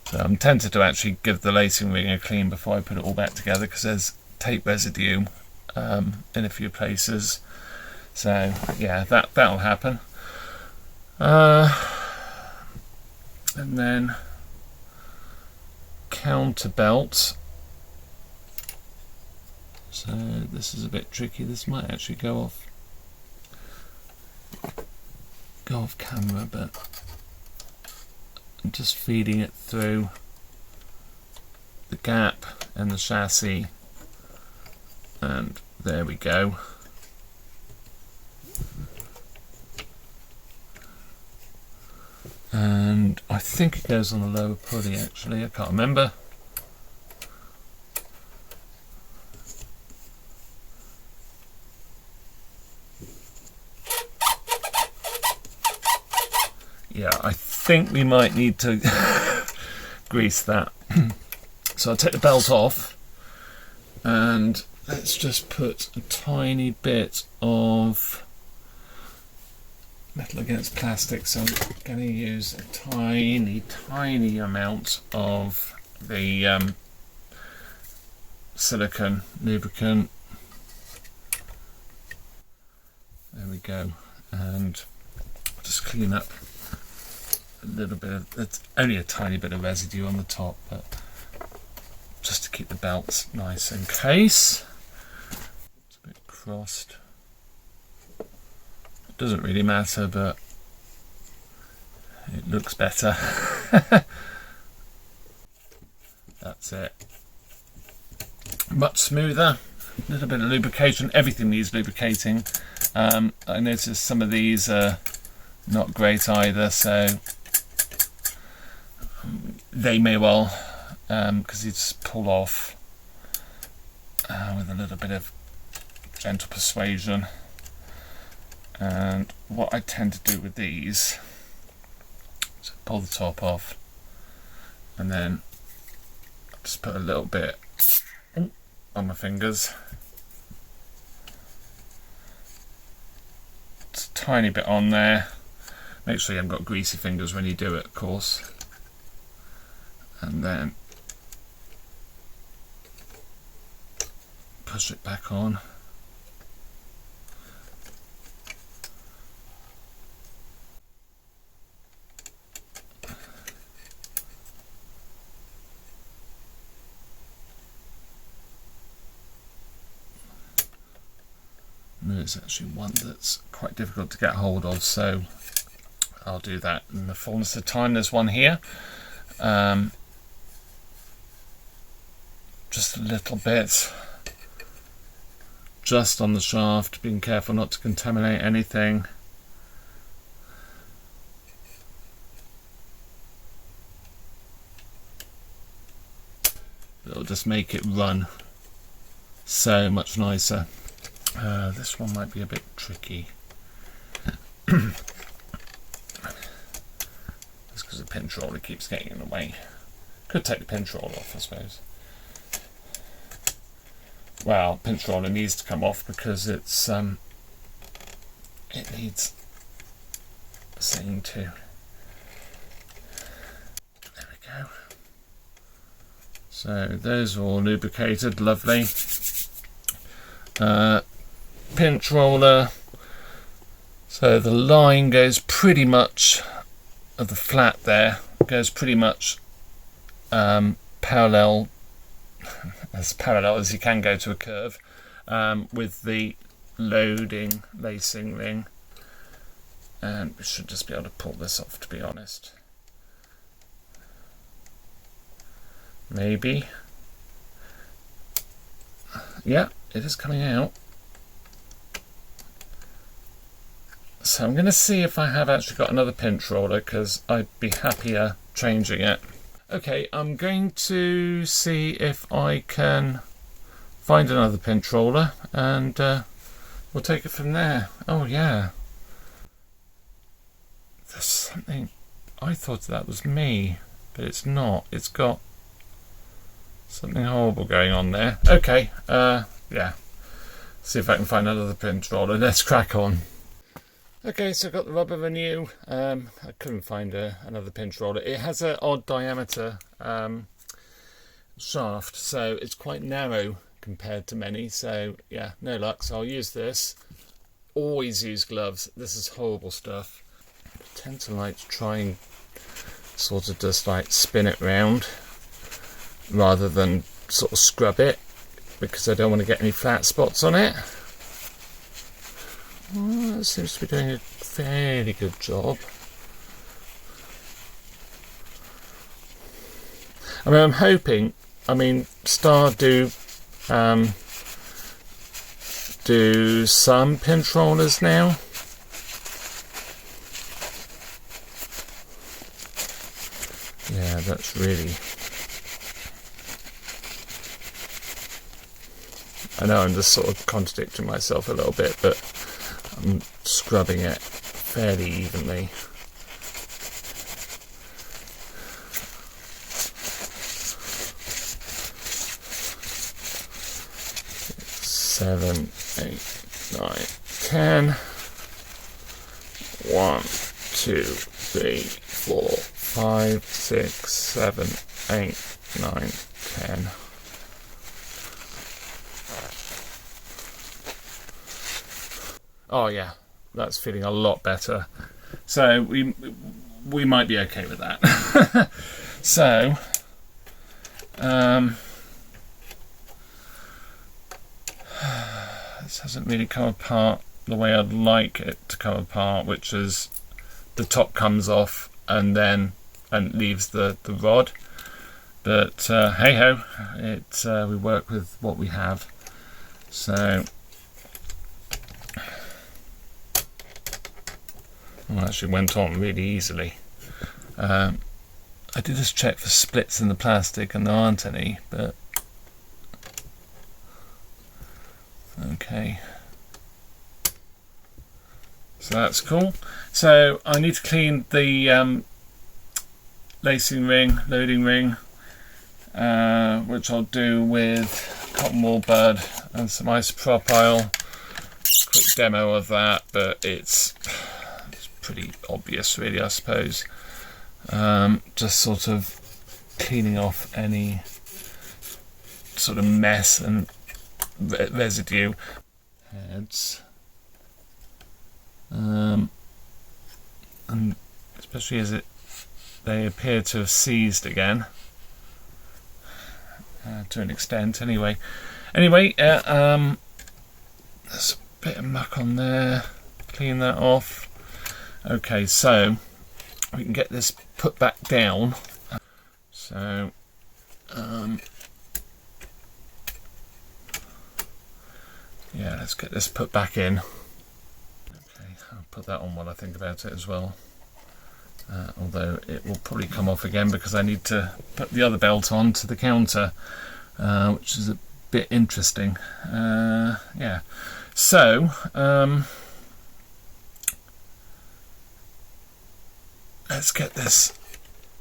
So I'm tempted to actually give the lacing ring a clean before I put it all back together, because there's tape residue in a few places. So yeah, that'll happen. And then counter belt. So this is a bit tricky. This might actually go off camera, but I'm just feeding it through the gap and the chassis, and there we go. And I think it goes on the lower pulley, actually. I can't remember. Yeah, I think we might need to grease that. So I'll take the belt off, and let's just put a tiny bit of metal against plastic. So I'm going to use a tiny amount of the silicone lubricant. There we go, and just clean up a little bit of, it's only a tiny bit of residue on the top, but just to keep the belts nice in case. It's a bit crossed. It doesn't really matter, but it looks better. That's it. much smoother. A little bit of lubrication. Everything needs lubricating. I noticed some of these are not great either, so they may well, because you just pull off with a little bit of gentle persuasion. And what I tend to do with these is pull the top off and then just put a little bit on my fingers, just a tiny bit on there. Make sure you haven't got greasy fingers when you do it, of course. And then push it back on. There's actually one that's quite difficult to get hold of, so I'll do that in the fullness of time. There's one here, just a little bit, just on the shaft, being careful not to contaminate anything. It'll just make it run so much nicer. This one might be a bit tricky. Just because the pinch roller keeps getting in the way. Could take the pinch roller off, I suppose. Well, pinch roller needs to come off because it's it needs seeing too. There we go. So those are all lubricated, lovely. Pinch roller, so the line goes pretty much of the flat there, goes pretty much parallel, as parallel as you can go to a curve, with the loading lacing ring, and we should just be able to pull this off, to be honest. Maybe. Yeah, it is coming out. So I'm going to see if I have actually got another pinch roller, because I'd be happier changing it. Okay, I'm going to see if I can find another pinch roller, and we'll take it from there. Oh yeah. There's something, I thought that was me, but it's not. It's got something horrible going on there. Okay, yeah. See if I can find another pinch roller. Let's crack on. Okay, so I've got the rubber renew. I couldn't find another pinch roller. It has an odd diameter shaft, so it's quite narrow compared to many. So yeah, no luck. So I'll use this. Always use gloves. This is horrible stuff. I tend to like to try and sort of just like spin it round rather than sort of scrub it, because I don't want to get any flat spots on it. Well, that seems to be doing a fairly good job. I mean, I'm hoping, Star do some pinch rollers now. Yeah, that's really... I know I'm just sort of contradicting myself a little bit, but I'm scrubbing it fairly evenly. Seven, 8, 9, 10. 1, 2, 3, 4, 5, 6, 7, 8, 9, 10. Oh yeah, that's feeling a lot better. So we might be okay with that. So this hasn't really come apart the way I'd like it to come apart, which is the top comes off and leaves the rod. But hey ho, we work with what we have. So actually went on really easily. I did just check for splits in the plastic, and there aren't any, but okay. So that's cool. So I need to clean the lacing ring, loading ring, which I'll do with cotton wool bud and some isopropyl. Quick demo of that, but it's pretty obvious really, I suppose. Just sort of cleaning off any sort of mess and residue. Heads. And especially as they appear to have seized again, to an extent anyway. There's a bit of muck on there, clean that off. Okay, so we can get this put back down. So yeah, let's get this put back in. I'll put that on while I think about it as well, although it will probably come off again because I need to put the other belt on to the counter, which is a bit interesting. Yeah, so let's get this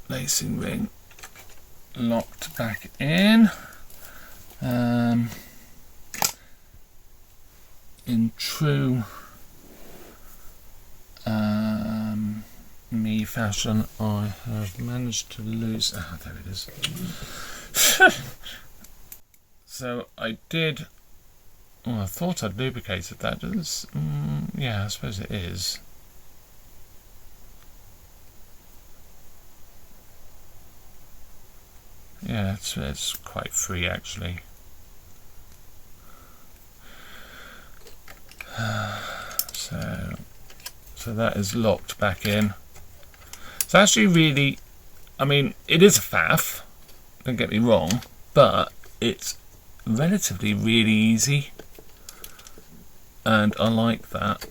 lacing ring locked back in. In true me fashion, I have managed to lose. Ah, there it is. So I did. Oh, I thought I'd lubricated that. Yeah, I suppose it is. Yeah, it's quite free actually. So that is locked back in. It's actually really, I mean, it is a faff, don't get me wrong, but it's relatively really easy, and I like that.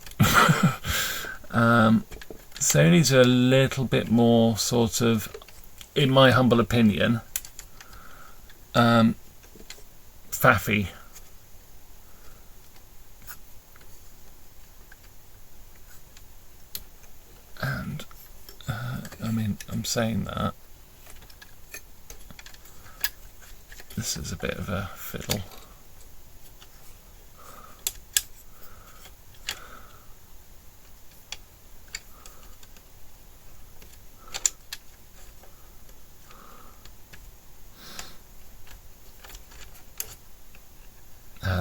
Sony's are a little bit more sort of, in my humble opinion, faffy. And I mean, I'm saying that this is a bit of a fiddle.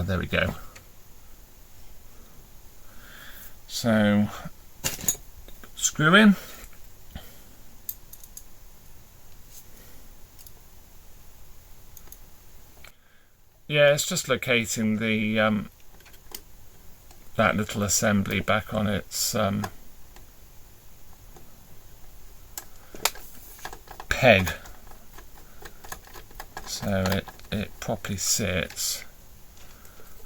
There we go. So screw in. Yeah, it's just locating the that little assembly back on its peg, so it properly sits.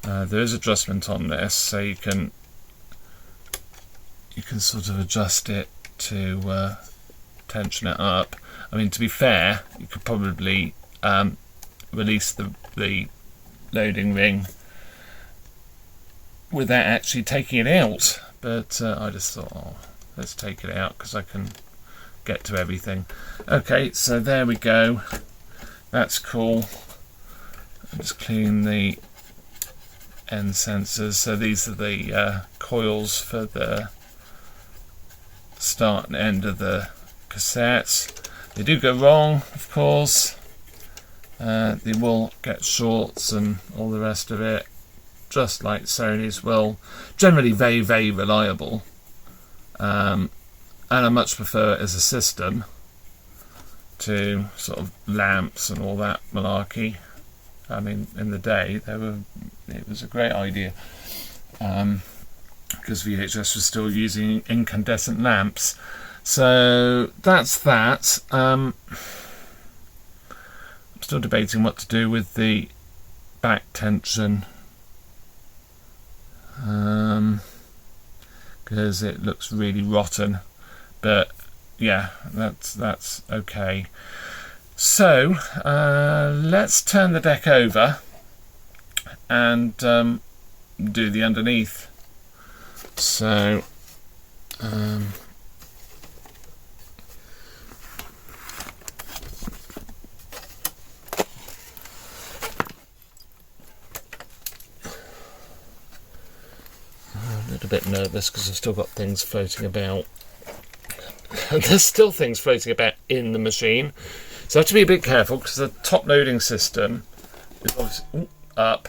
There is adjustment on this, so you can sort of adjust it to tension it up. I mean, to be fair, you could probably release the loading ring without actually taking it out, but I just thought, oh, let's take it out because I can get to everything. Okay, so there we go. That's cool. I'll just clean the end sensors. So these are the coils for the start and end of the cassettes. They do go wrong, of course. They will get shorts and all the rest of it, just like Sony's will. Generally very, very reliable, and I much prefer it as a system to sort of lamps and all that malarkey. I mean, in the day it was a great idea, because VHS was still using incandescent lamps. So that's that. Still debating what to do with the back tension, because it looks really rotten, but yeah, that's okay. So let's turn the deck over and do the underneath. So a little bit nervous because I've still got things floating about. There's still things floating about in the machine, so I have to be a bit careful because the top loading system is obviously up.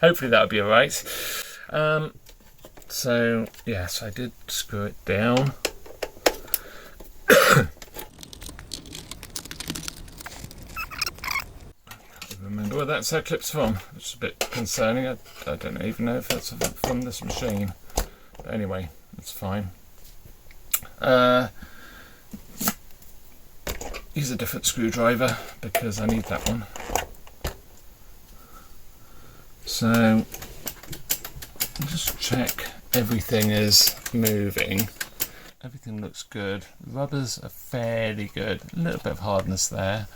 Hopefully that'll be alright. So yes, I did screw it down. Remember where that clip's from. It's a bit concerning. I don't even know if that's from this machine. But anyway, it's fine. Use a different screwdriver because I need that one. So just check everything is moving. Everything looks good. The rubbers are fairly good. A little bit of hardness there.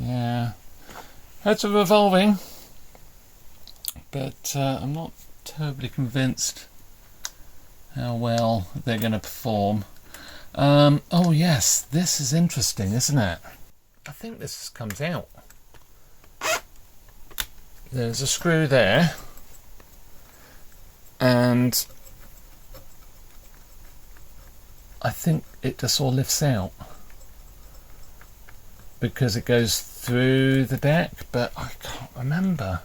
Yeah, heads are revolving, but I'm not terribly convinced how well they're going to perform. Oh yes, this is interesting, isn't it? I think this comes out. There's a screw there, and I think it just all lifts out because it goes through the deck, but I can't remember.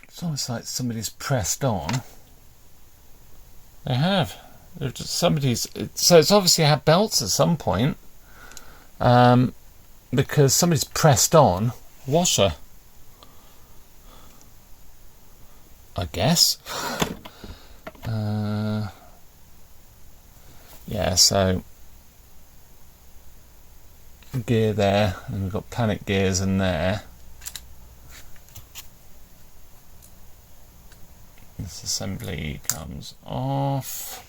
It's almost like somebody's pressed on. They have. Somebody's. So it's obviously had belts at some point, because somebody's pressed on washer, I guess. Yeah, so gear there, and we've got panic gears in there. This assembly comes off.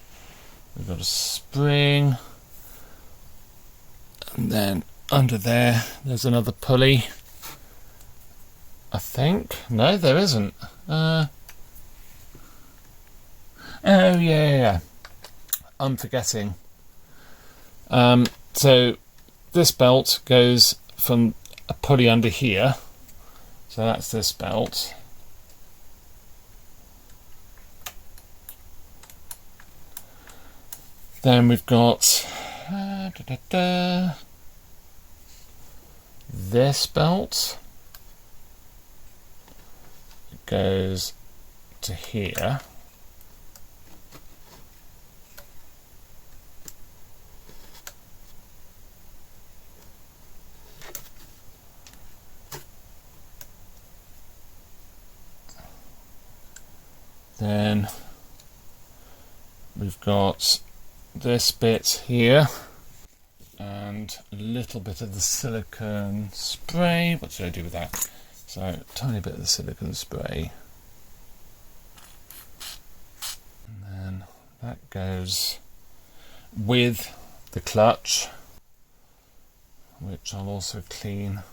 We've got a spring, and then under there's another pulley, I think. No, there isn't. Oh yeah, I'm forgetting. So this belt goes from a pulley under here, so that's this belt. Then we've got this belt. It goes to here. Then we've got this bit here and a little bit of the silicone spray. What should I do with that? So a tiny bit of the silicone spray, and then that goes with the clutch, which I'll also clean.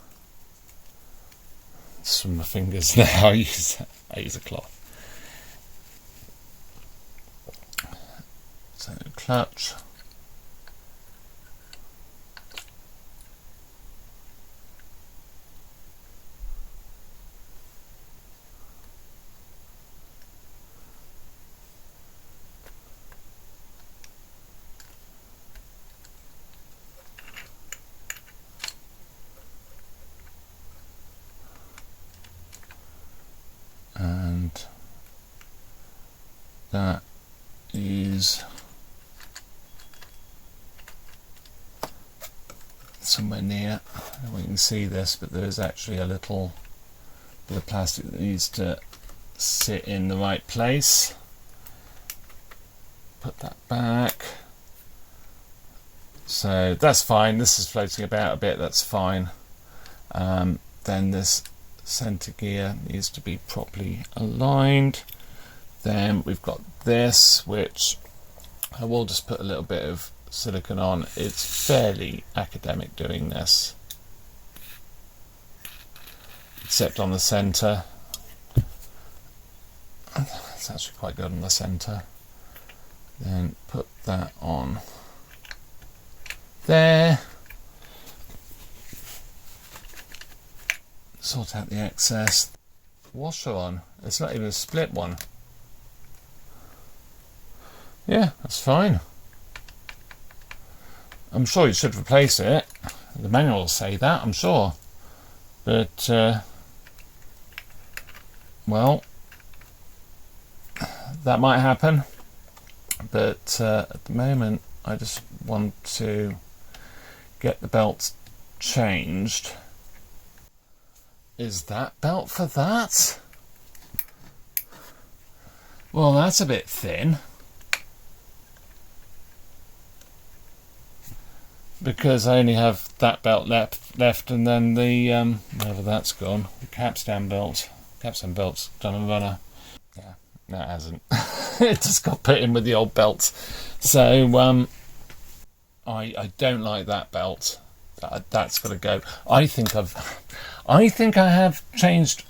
It's from my fingers now. I use a cloth. So clutch, and that is somewhere near. I don't know if you can see this, but there is actually a little bit of plastic that needs to sit in the right place. put that back. So that's fine. This is floating about a bit, that's fine. Then this centre gear needs to be properly aligned. Then we've got this, which I will just put a little bit of silicone on. It's fairly academic doing this, except on the centre. It's actually quite good on the centre. Then put that on there. Sort out the excess. Washer on. It's not even a split one. Yeah, that's fine. I'm sure you should replace it. The manual will say that, I'm sure. But, well, that might happen. But at the moment, I just want to get the belt changed. Is that belt for that? Well, that's a bit thin. Because I only have that belt left, and then the whatever that's gone, the capstan belt's done a runner. Yeah, no, it hasn't. It just got put in with the old belts. So I don't like that belt. That's got to go. I think I have changed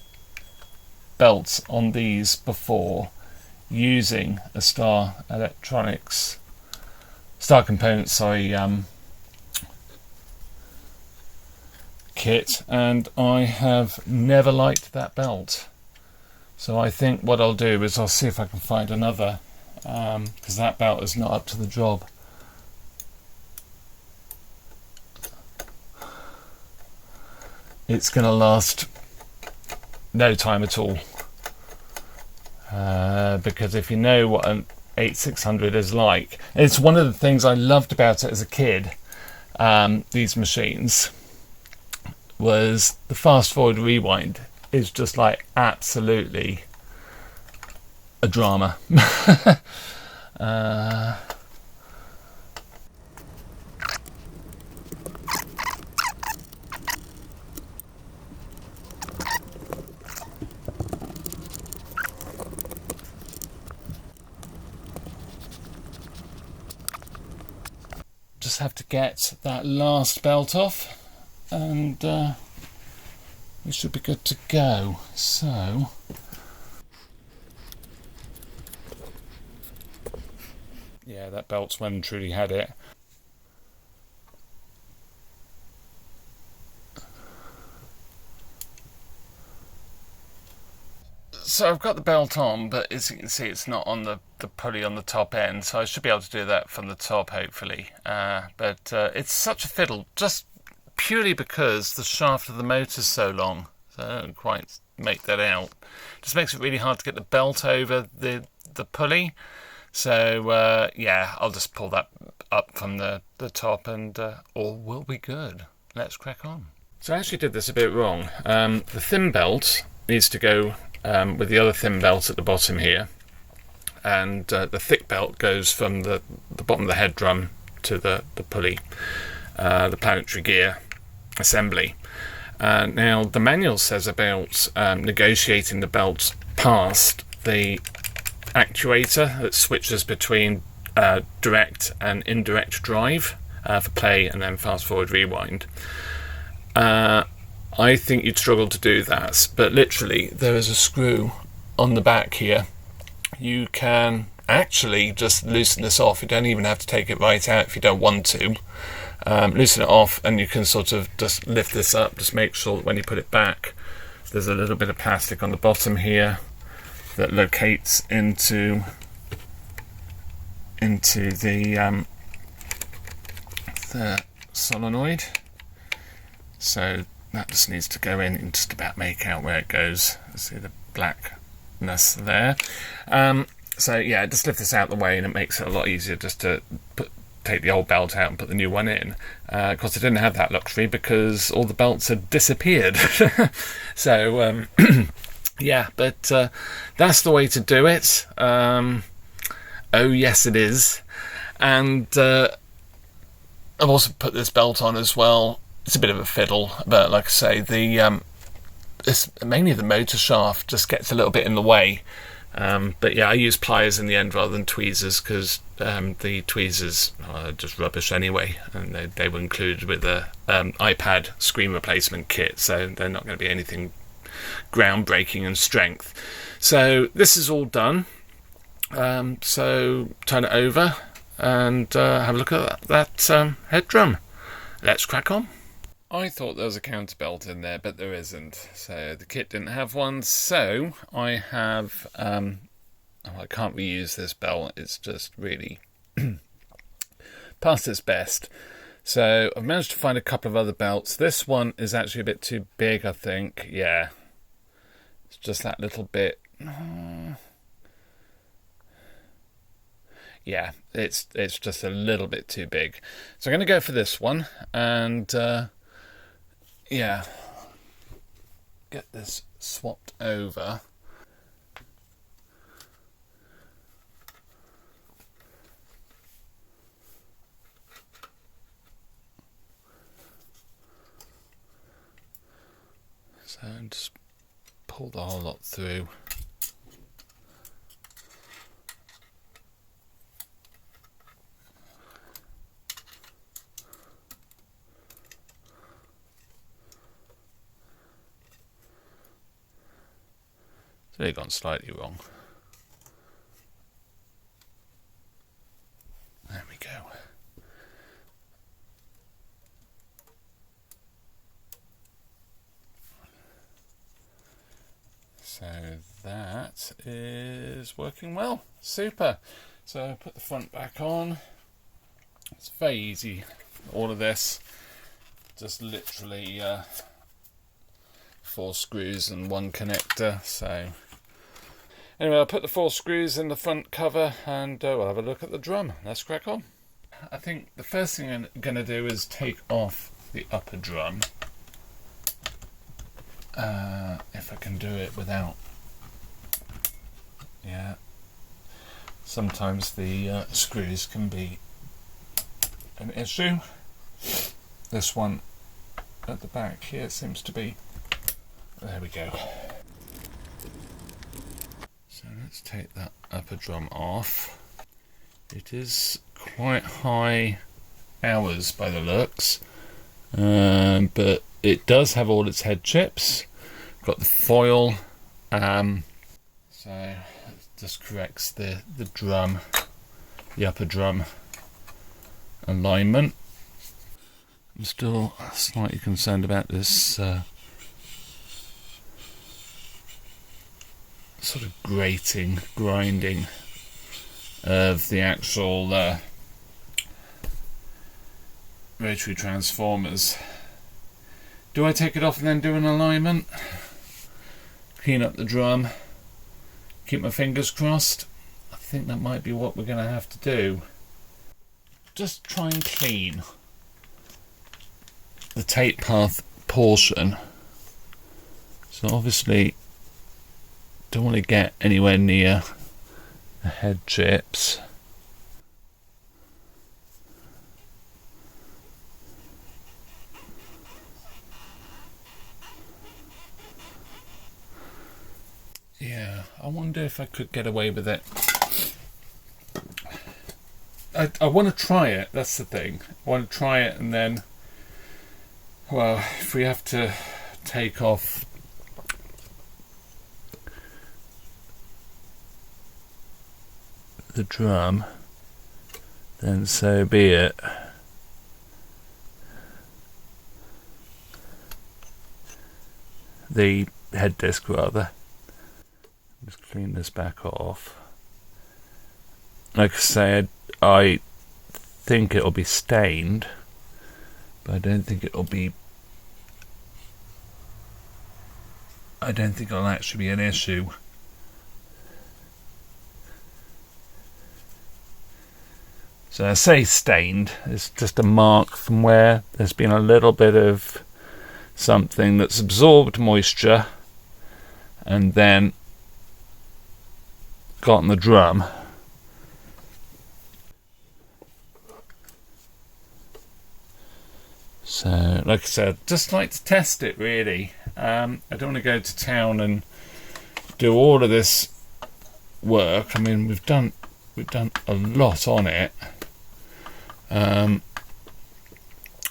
belts on these before using a Star Components kit, and I have never liked that belt. So I think what I'll do is I'll see if I can find another, because that belt is not up to the job. It's going to last no time at all, because if you know what an 8600 is like, it's one of the things I loved about it as a kid, these machines, was the fast forward rewind is just like absolutely a drama. Just have to get that last belt off, and we should be good to go. So yeah, that belt's when truly had it. So I've got the belt on, but as you can see, it's not on the pulley on the top end, so I should be able to do that from the top, hopefully. But it's such a fiddle, just purely because the shaft of the motor is so long. So I don't quite make that out. It just makes it really hard to get the belt over the pulley. So yeah, I'll just pull that up from the top, and all will be good. Let's crack on. So I actually did this a bit wrong. The thin belt needs to go with the other thin belt at the bottom here, and the thick belt goes from the bottom of the head drum to the pulley, the planetary gear assembly. Now the manual says about negotiating the belt past the actuator that switches between direct and indirect drive for play and then fast forward rewind. I think you'd struggle to do that, but literally there is a screw on the back here. You can actually just loosen this off. You don't even have to take it right out if you don't want to. Loosen it off, and you can sort of just lift this up. Just make sure that when you put it back, there's a little bit of plastic on the bottom here that locates into the solenoid. So that just needs to go in and just about make out where it goes. See the blackness there. So yeah, just lift this out of the way, and it makes it a lot easier just to take the old belt out and put the new one in. Of course, I didn't have that luxury because all the belts had disappeared. So yeah, but that's the way to do it. Oh yes it is. And I've also put this belt on as well. It's a bit of a fiddle, but like I say, it's mainly the motor shaft just gets a little bit in the way. But yeah, I use pliers in the end rather than tweezers, because the tweezers are just rubbish anyway, and they were included with the iPad screen replacement kit, so they're not going to be anything groundbreaking in strength. So this is all done. So turn it over and have a look at that head drum. Let's crack on. I thought there was a counterbelt in there, but there isn't. So the kit didn't have one. So I have, I can't reuse this belt. It's just really past its best. So I've managed to find a couple of other belts. This one is actually a bit too big, I think. Yeah, it's just that little bit. Yeah, it's just a little bit too big. So I'm going to go for this one and yeah, get this swapped over. So just pull the whole lot through. They've gone slightly wrong. There we go. So that is working well. Super. So put the front back on. It's very easy. All of this, just literally 4 screws and 1 connector. So anyway, I'll put the 4 screws in the front cover and we'll have a look at the drum. Let's crack on. I think the first thing I'm going to do is take off the upper drum. If I can do it without... Yeah. Sometimes the screws can be an issue. This one at the back here seems to be... There we go. So let's take that upper drum off. It is quite high hours by the looks, but it does have all its head chips. Got the foil, so it just corrects the drum, the upper drum alignment. I'm still slightly concerned about this sort of grinding of the actual rotary transformers. Do I take it off and then do an alignment? Clean up the drum? Keep my fingers crossed? I think that might be what we're going to have to do. Just try and clean the tape path portion. So obviously don't want to get anywhere near the head chips. Yeah, I wonder if I could get away with it. I want to try it, that's the thing. I want to try it and then, well, if we have to take off the drum, then so be it. The head disc rather. Just clean this back off. Like I said, I think it'll be stained, but I don't think it'll actually be an issue. So I say stained, it's just a mark from where there's been a little bit of something that's absorbed moisture and then got on the drum. So, like I said, just like to test it really. I don't want to go to town and do all of this work. I mean, we've done a lot on it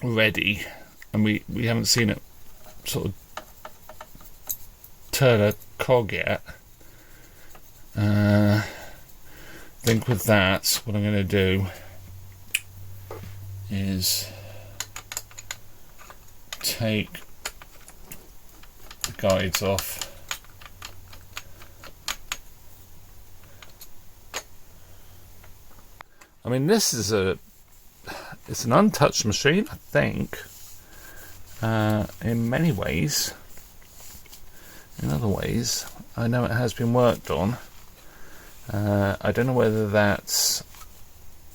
already, and we haven't seen it sort of turn a cog yet. I think with that, what I'm going to do is take the guides off. I mean, this is it's an untouched machine, I think, in many ways. In other ways, I know it has been worked on. I don't know whether that's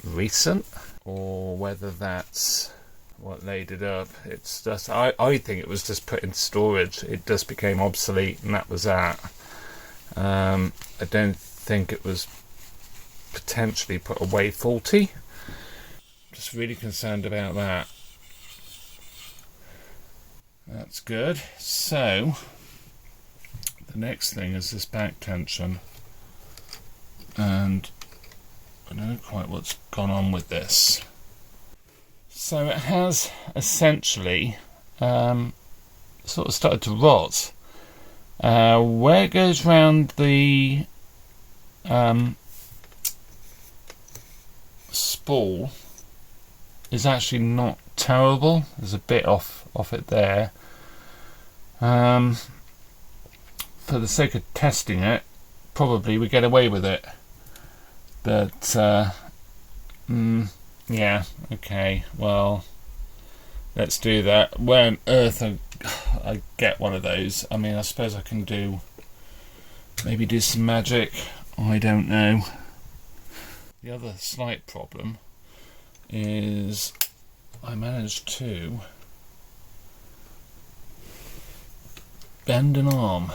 recent or whether that's what laid it up. It's just, I think it was just put in storage. It just became obsolete, and that was that. I don't think it was potentially put away faulty. Just really concerned about that. That's good. So the next thing is this back tension, and I don't know quite what's gone on with this. So it has essentially sort of started to rot. Where it goes round the spool is actually not terrible. There's a bit off it there. For the sake of testing it, probably we get away with it. But yeah, okay, well, let's do that. Where on earth I get one of those? I mean, I suppose I can maybe do some magic. I don't know. The other slight problem is I managed to bend an arm,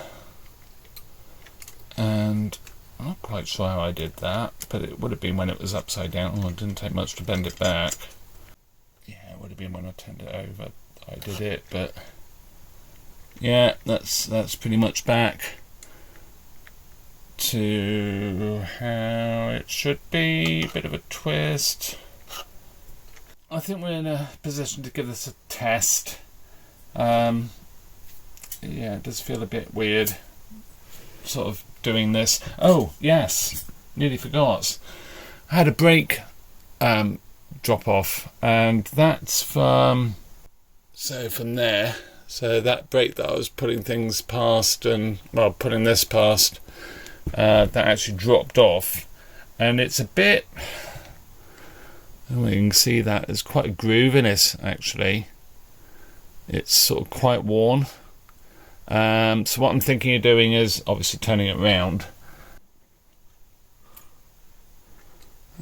and I'm not quite sure how I did that, but it would have been when it was upside down. Oh, it didn't take much to bend it back. Yeah, it would have been when I turned it over I did it, but yeah, that's pretty much back to how it should be. Bit of a twist. I think we're in a position to give this a test. Yeah, it does feel a bit weird sort of doing this. Oh yes, nearly forgot. I had a brake drop off, and that's from there. So that brake that I was putting things past, and well, putting this past, that actually dropped off, and it's a bit. Oh, you can see that there's quite a groove in it. Actually, it's sort of quite worn. So what I'm thinking of doing is obviously turning it round.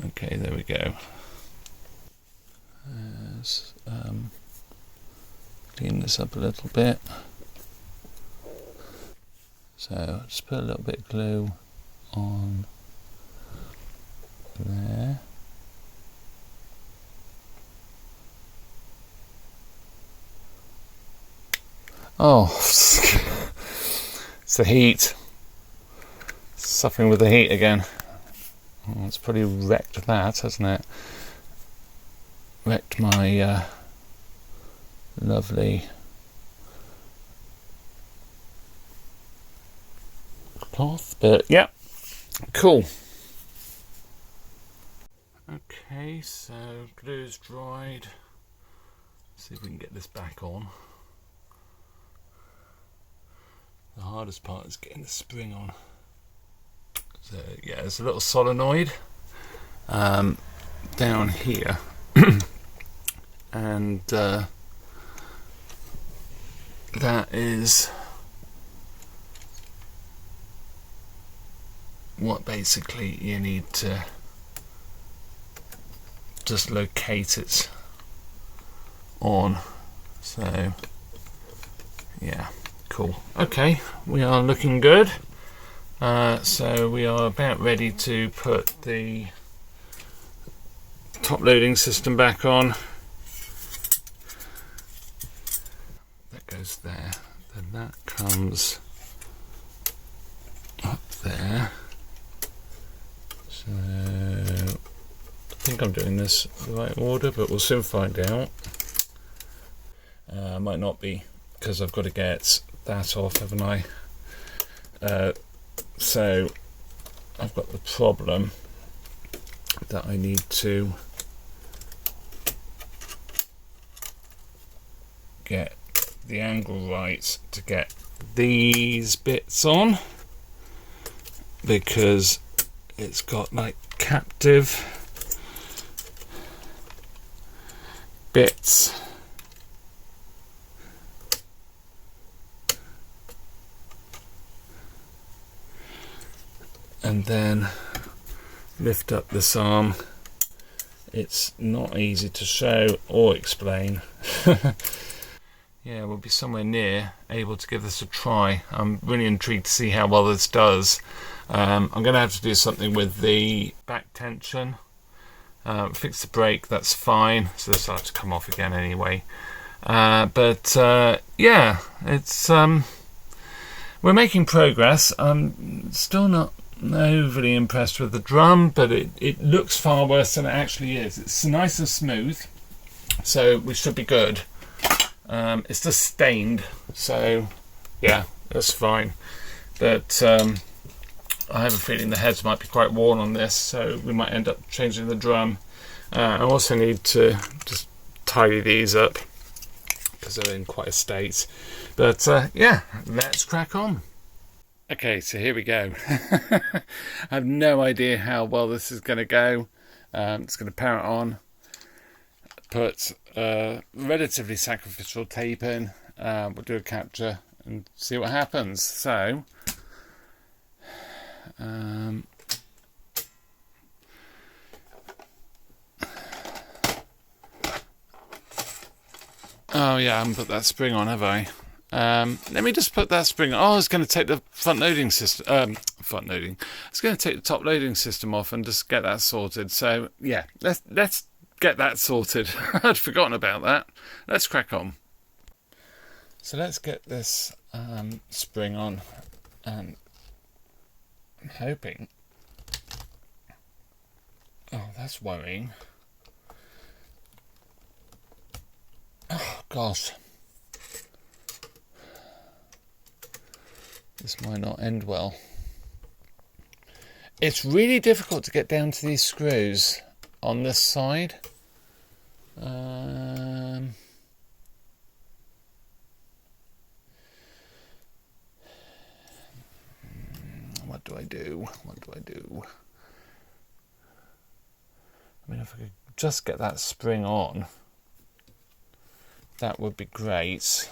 Okay, there we go. Let's clean this up a little bit. So just put a little bit of glue on there. Oh, it's the heat. Suffering with the heat again. Oh, it's pretty wrecked that, hasn't it? Wrecked my lovely cloth, but yeah, cool. Okay, so glue's dried. Let's see if we can get this back on. The hardest part is getting the spring on. So yeah, there's a little solenoid down here, and that is what basically you need to just locate it on. So yeah, cool. Okay, we are looking good. So we are about ready to put the top loading system back on. comes up there. So I think I'm doing this in the right order, but we'll soon find out. Might not be, because I've got to get that off, haven't I? So I've got the problem that I need to get the angle right to get these bits on, because it's got like captive bits. And then lift up this arm. It's not easy to show or explain. Yeah, we'll be somewhere near able to give this a try. I'm really intrigued to see how well this does. I'm going to have to do something with the back tension. Fix the brake, that's fine. So this will have to come off again anyway. Yeah, it's we're making progress. I'm still not overly impressed with the drum, but it looks far worse than it actually is. It's nice and smooth, so we should be good. It's just stained, so yeah, that's fine. But I have a feeling the heads might be quite worn on this, so we might end up changing the drum. I also need to just tidy these up because they're in quite a state. But yeah, let's crack on. Okay, so here we go. I have no idea how well this is going to go. It's going to power it on, put relatively sacrificial tape in, we'll do a capture and see what happens. So, oh yeah, I haven't put that spring on, have I? Let me just put that spring on. Oh, I was going to take the front loading system, I was going to take the top loading system off and just get that sorted. So yeah, let's get that sorted. I'd forgotten about that. Let's crack on. So let's get this spring on, and I'm hoping. Oh, that's worrying. Oh gosh. This might not end well. It's really difficult to get down to these screws on this side. What do I do? What do I do? I mean, if I could just get that spring on, that would be great.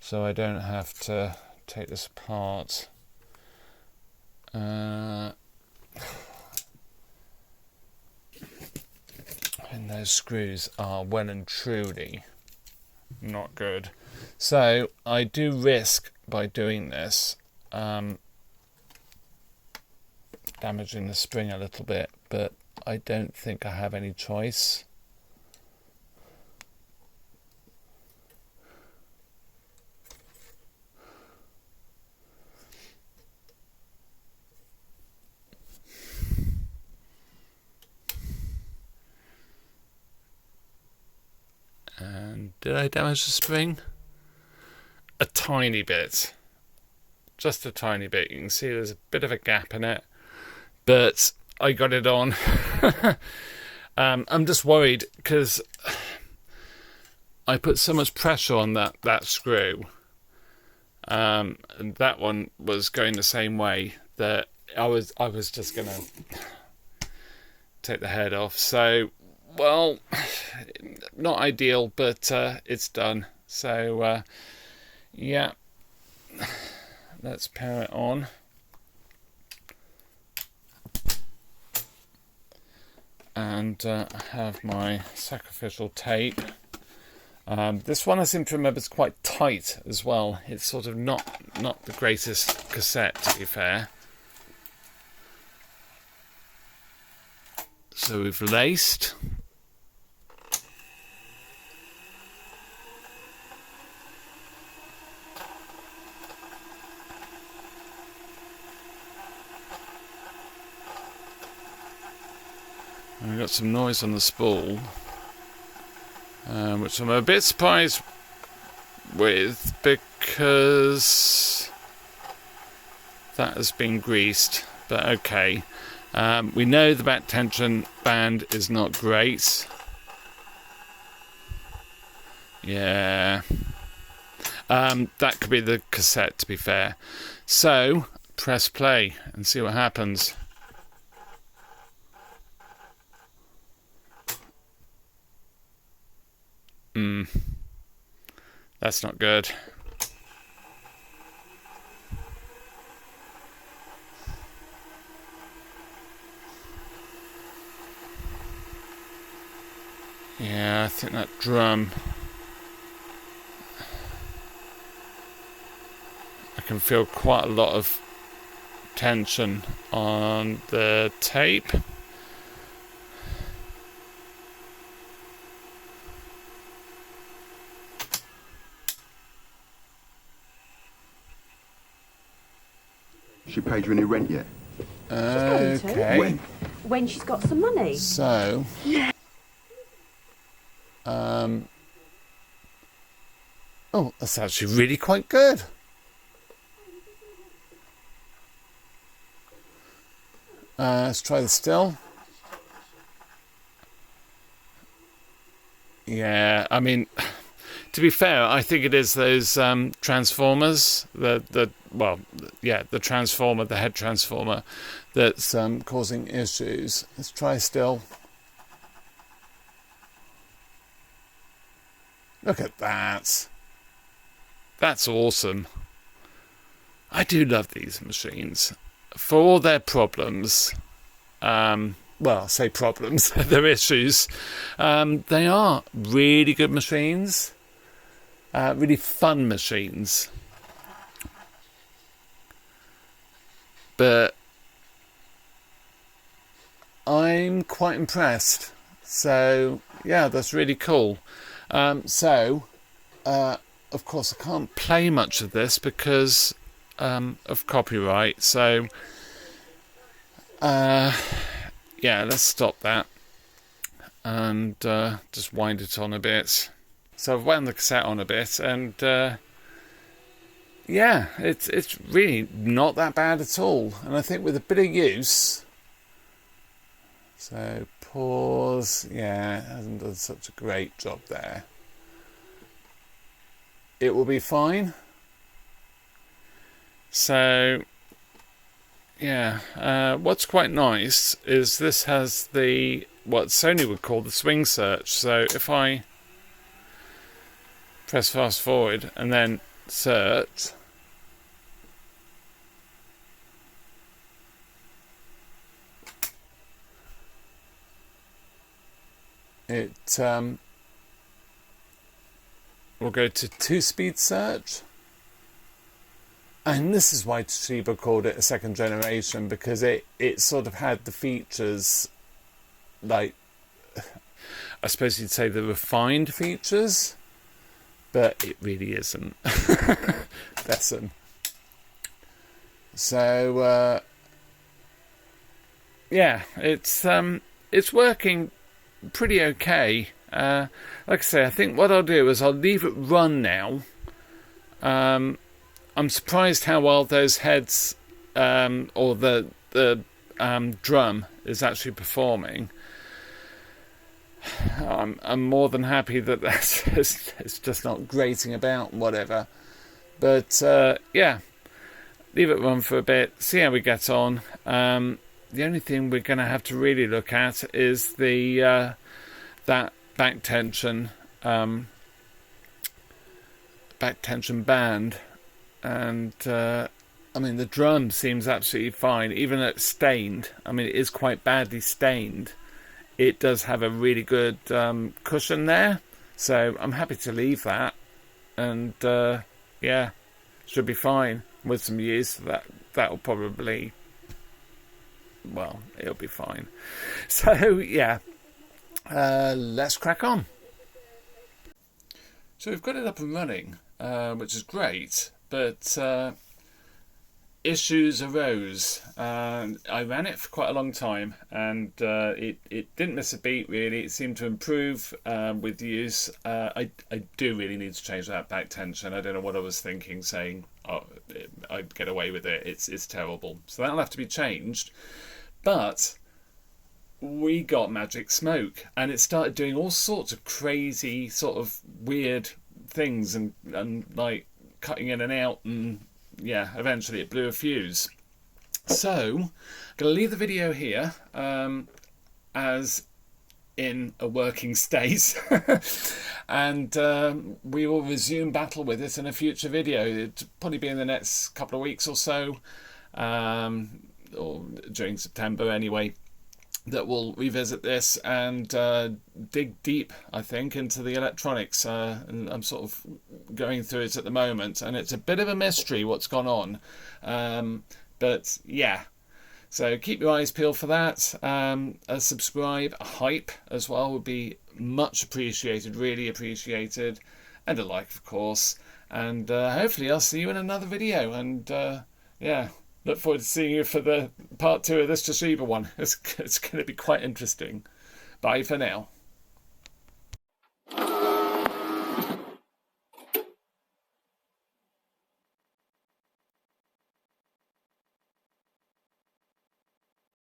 So I don't have to take this apart. And those screws are well and truly not good. So I do risk, by doing this, damaging the spring a little bit, but I don't think I have any choice. And did I damage the spring? A tiny bit. Just a tiny bit. You can see there's a bit of a gap in it. But I got it on. I'm just worried because I put so much pressure on that screw. And that one was going the same way, that I was just going to take the head off. So, well, not ideal, but it's done. So, yeah, let's power it on. And I have my sacrificial tape. This one I seem to remember is quite tight as well. It's sort of not the greatest cassette, to be fair. So we've laced. I've got some noise on the spool, which I'm a bit surprised with because that has been greased, but okay. We know the back tension band is not great. Yeah. That could be the cassette, to be fair. So, press play and see what happens. That's not good. Yeah, I think that drum, I can feel quite a lot of tension on the tape. She paid you any rent yet? Okay. When she's got some money. So, yeah. Oh, that's actually really quite good. Let's try the still. Yeah, I mean, to be fair, I think it is those transformers, the transformer, the head transformer, that's causing issues. Let's try still. Look at that. That's awesome. I do love these machines. For all their problems, well, I say problems, their issues, they are really good machines. Really fun machines. But I'm quite impressed. So, yeah, that's really cool. Of course, I can't play much of this because of copyright. So, yeah, let's stop that and just wind it on a bit. So I've wound the cassette on a bit, and yeah, it's really not that bad at all. And I think with a bit of use, so pause, yeah, it hasn't done such a great job there. It will be fine. So, yeah, what's quite nice is this has the, what Sony would call the swing search. So if I press fast forward and then search, it will go to 2-speed search. And this is why Toshiba called it a second generation, because it sort of had the features, like, I suppose you'd say the refined features, but it really isn't. Bless them. So, yeah, it's working pretty okay. Like I say, I think what I'll do is I'll leave it run now. I'm surprised how well those heads, or the drum is actually performing. I'm more than happy that it's just not grating about and whatever. But yeah, leave it run for a bit, see how we get on. The only thing we're going to have to really look at is the that back tension band. And I mean, the drum seems absolutely fine, even though it's stained. I mean, it is quite badly stained. It does have a really good cushion there, so I'm happy to leave that. And yeah, should be fine with some use. That'll probably, well, it'll be fine. So yeah, let's crack on. So we've got it up and running, which is great. But issues arose. I ran it for quite a long time, and it didn't miss a beat really. It seemed to improve with use. I do really need to change that back tension. I don't know what I was thinking, saying, oh, I'd get away with it. It's terrible. So that'll have to be changed. But we got magic smoke, and it started doing all sorts of crazy, sort of weird things, and like cutting in and out, and yeah, eventually it blew a fuse. So I'm gonna leave the video here as in a working state and we will resume battle with it in a future video. It'll probably be in the next couple of weeks or so, or during September anyway, that we'll revisit this and dig deep, I think, into the electronics. And I'm sort of going through it at the moment, and it's a bit of a mystery what's gone on. But yeah, so keep your eyes peeled for that. A subscribe, a hype as well would be much appreciated, really appreciated, and a like, of course. And hopefully I'll see you in another video. And yeah, look forward to seeing you for the part 2 of this Toshiba one. It's going to be quite interesting. Bye for now.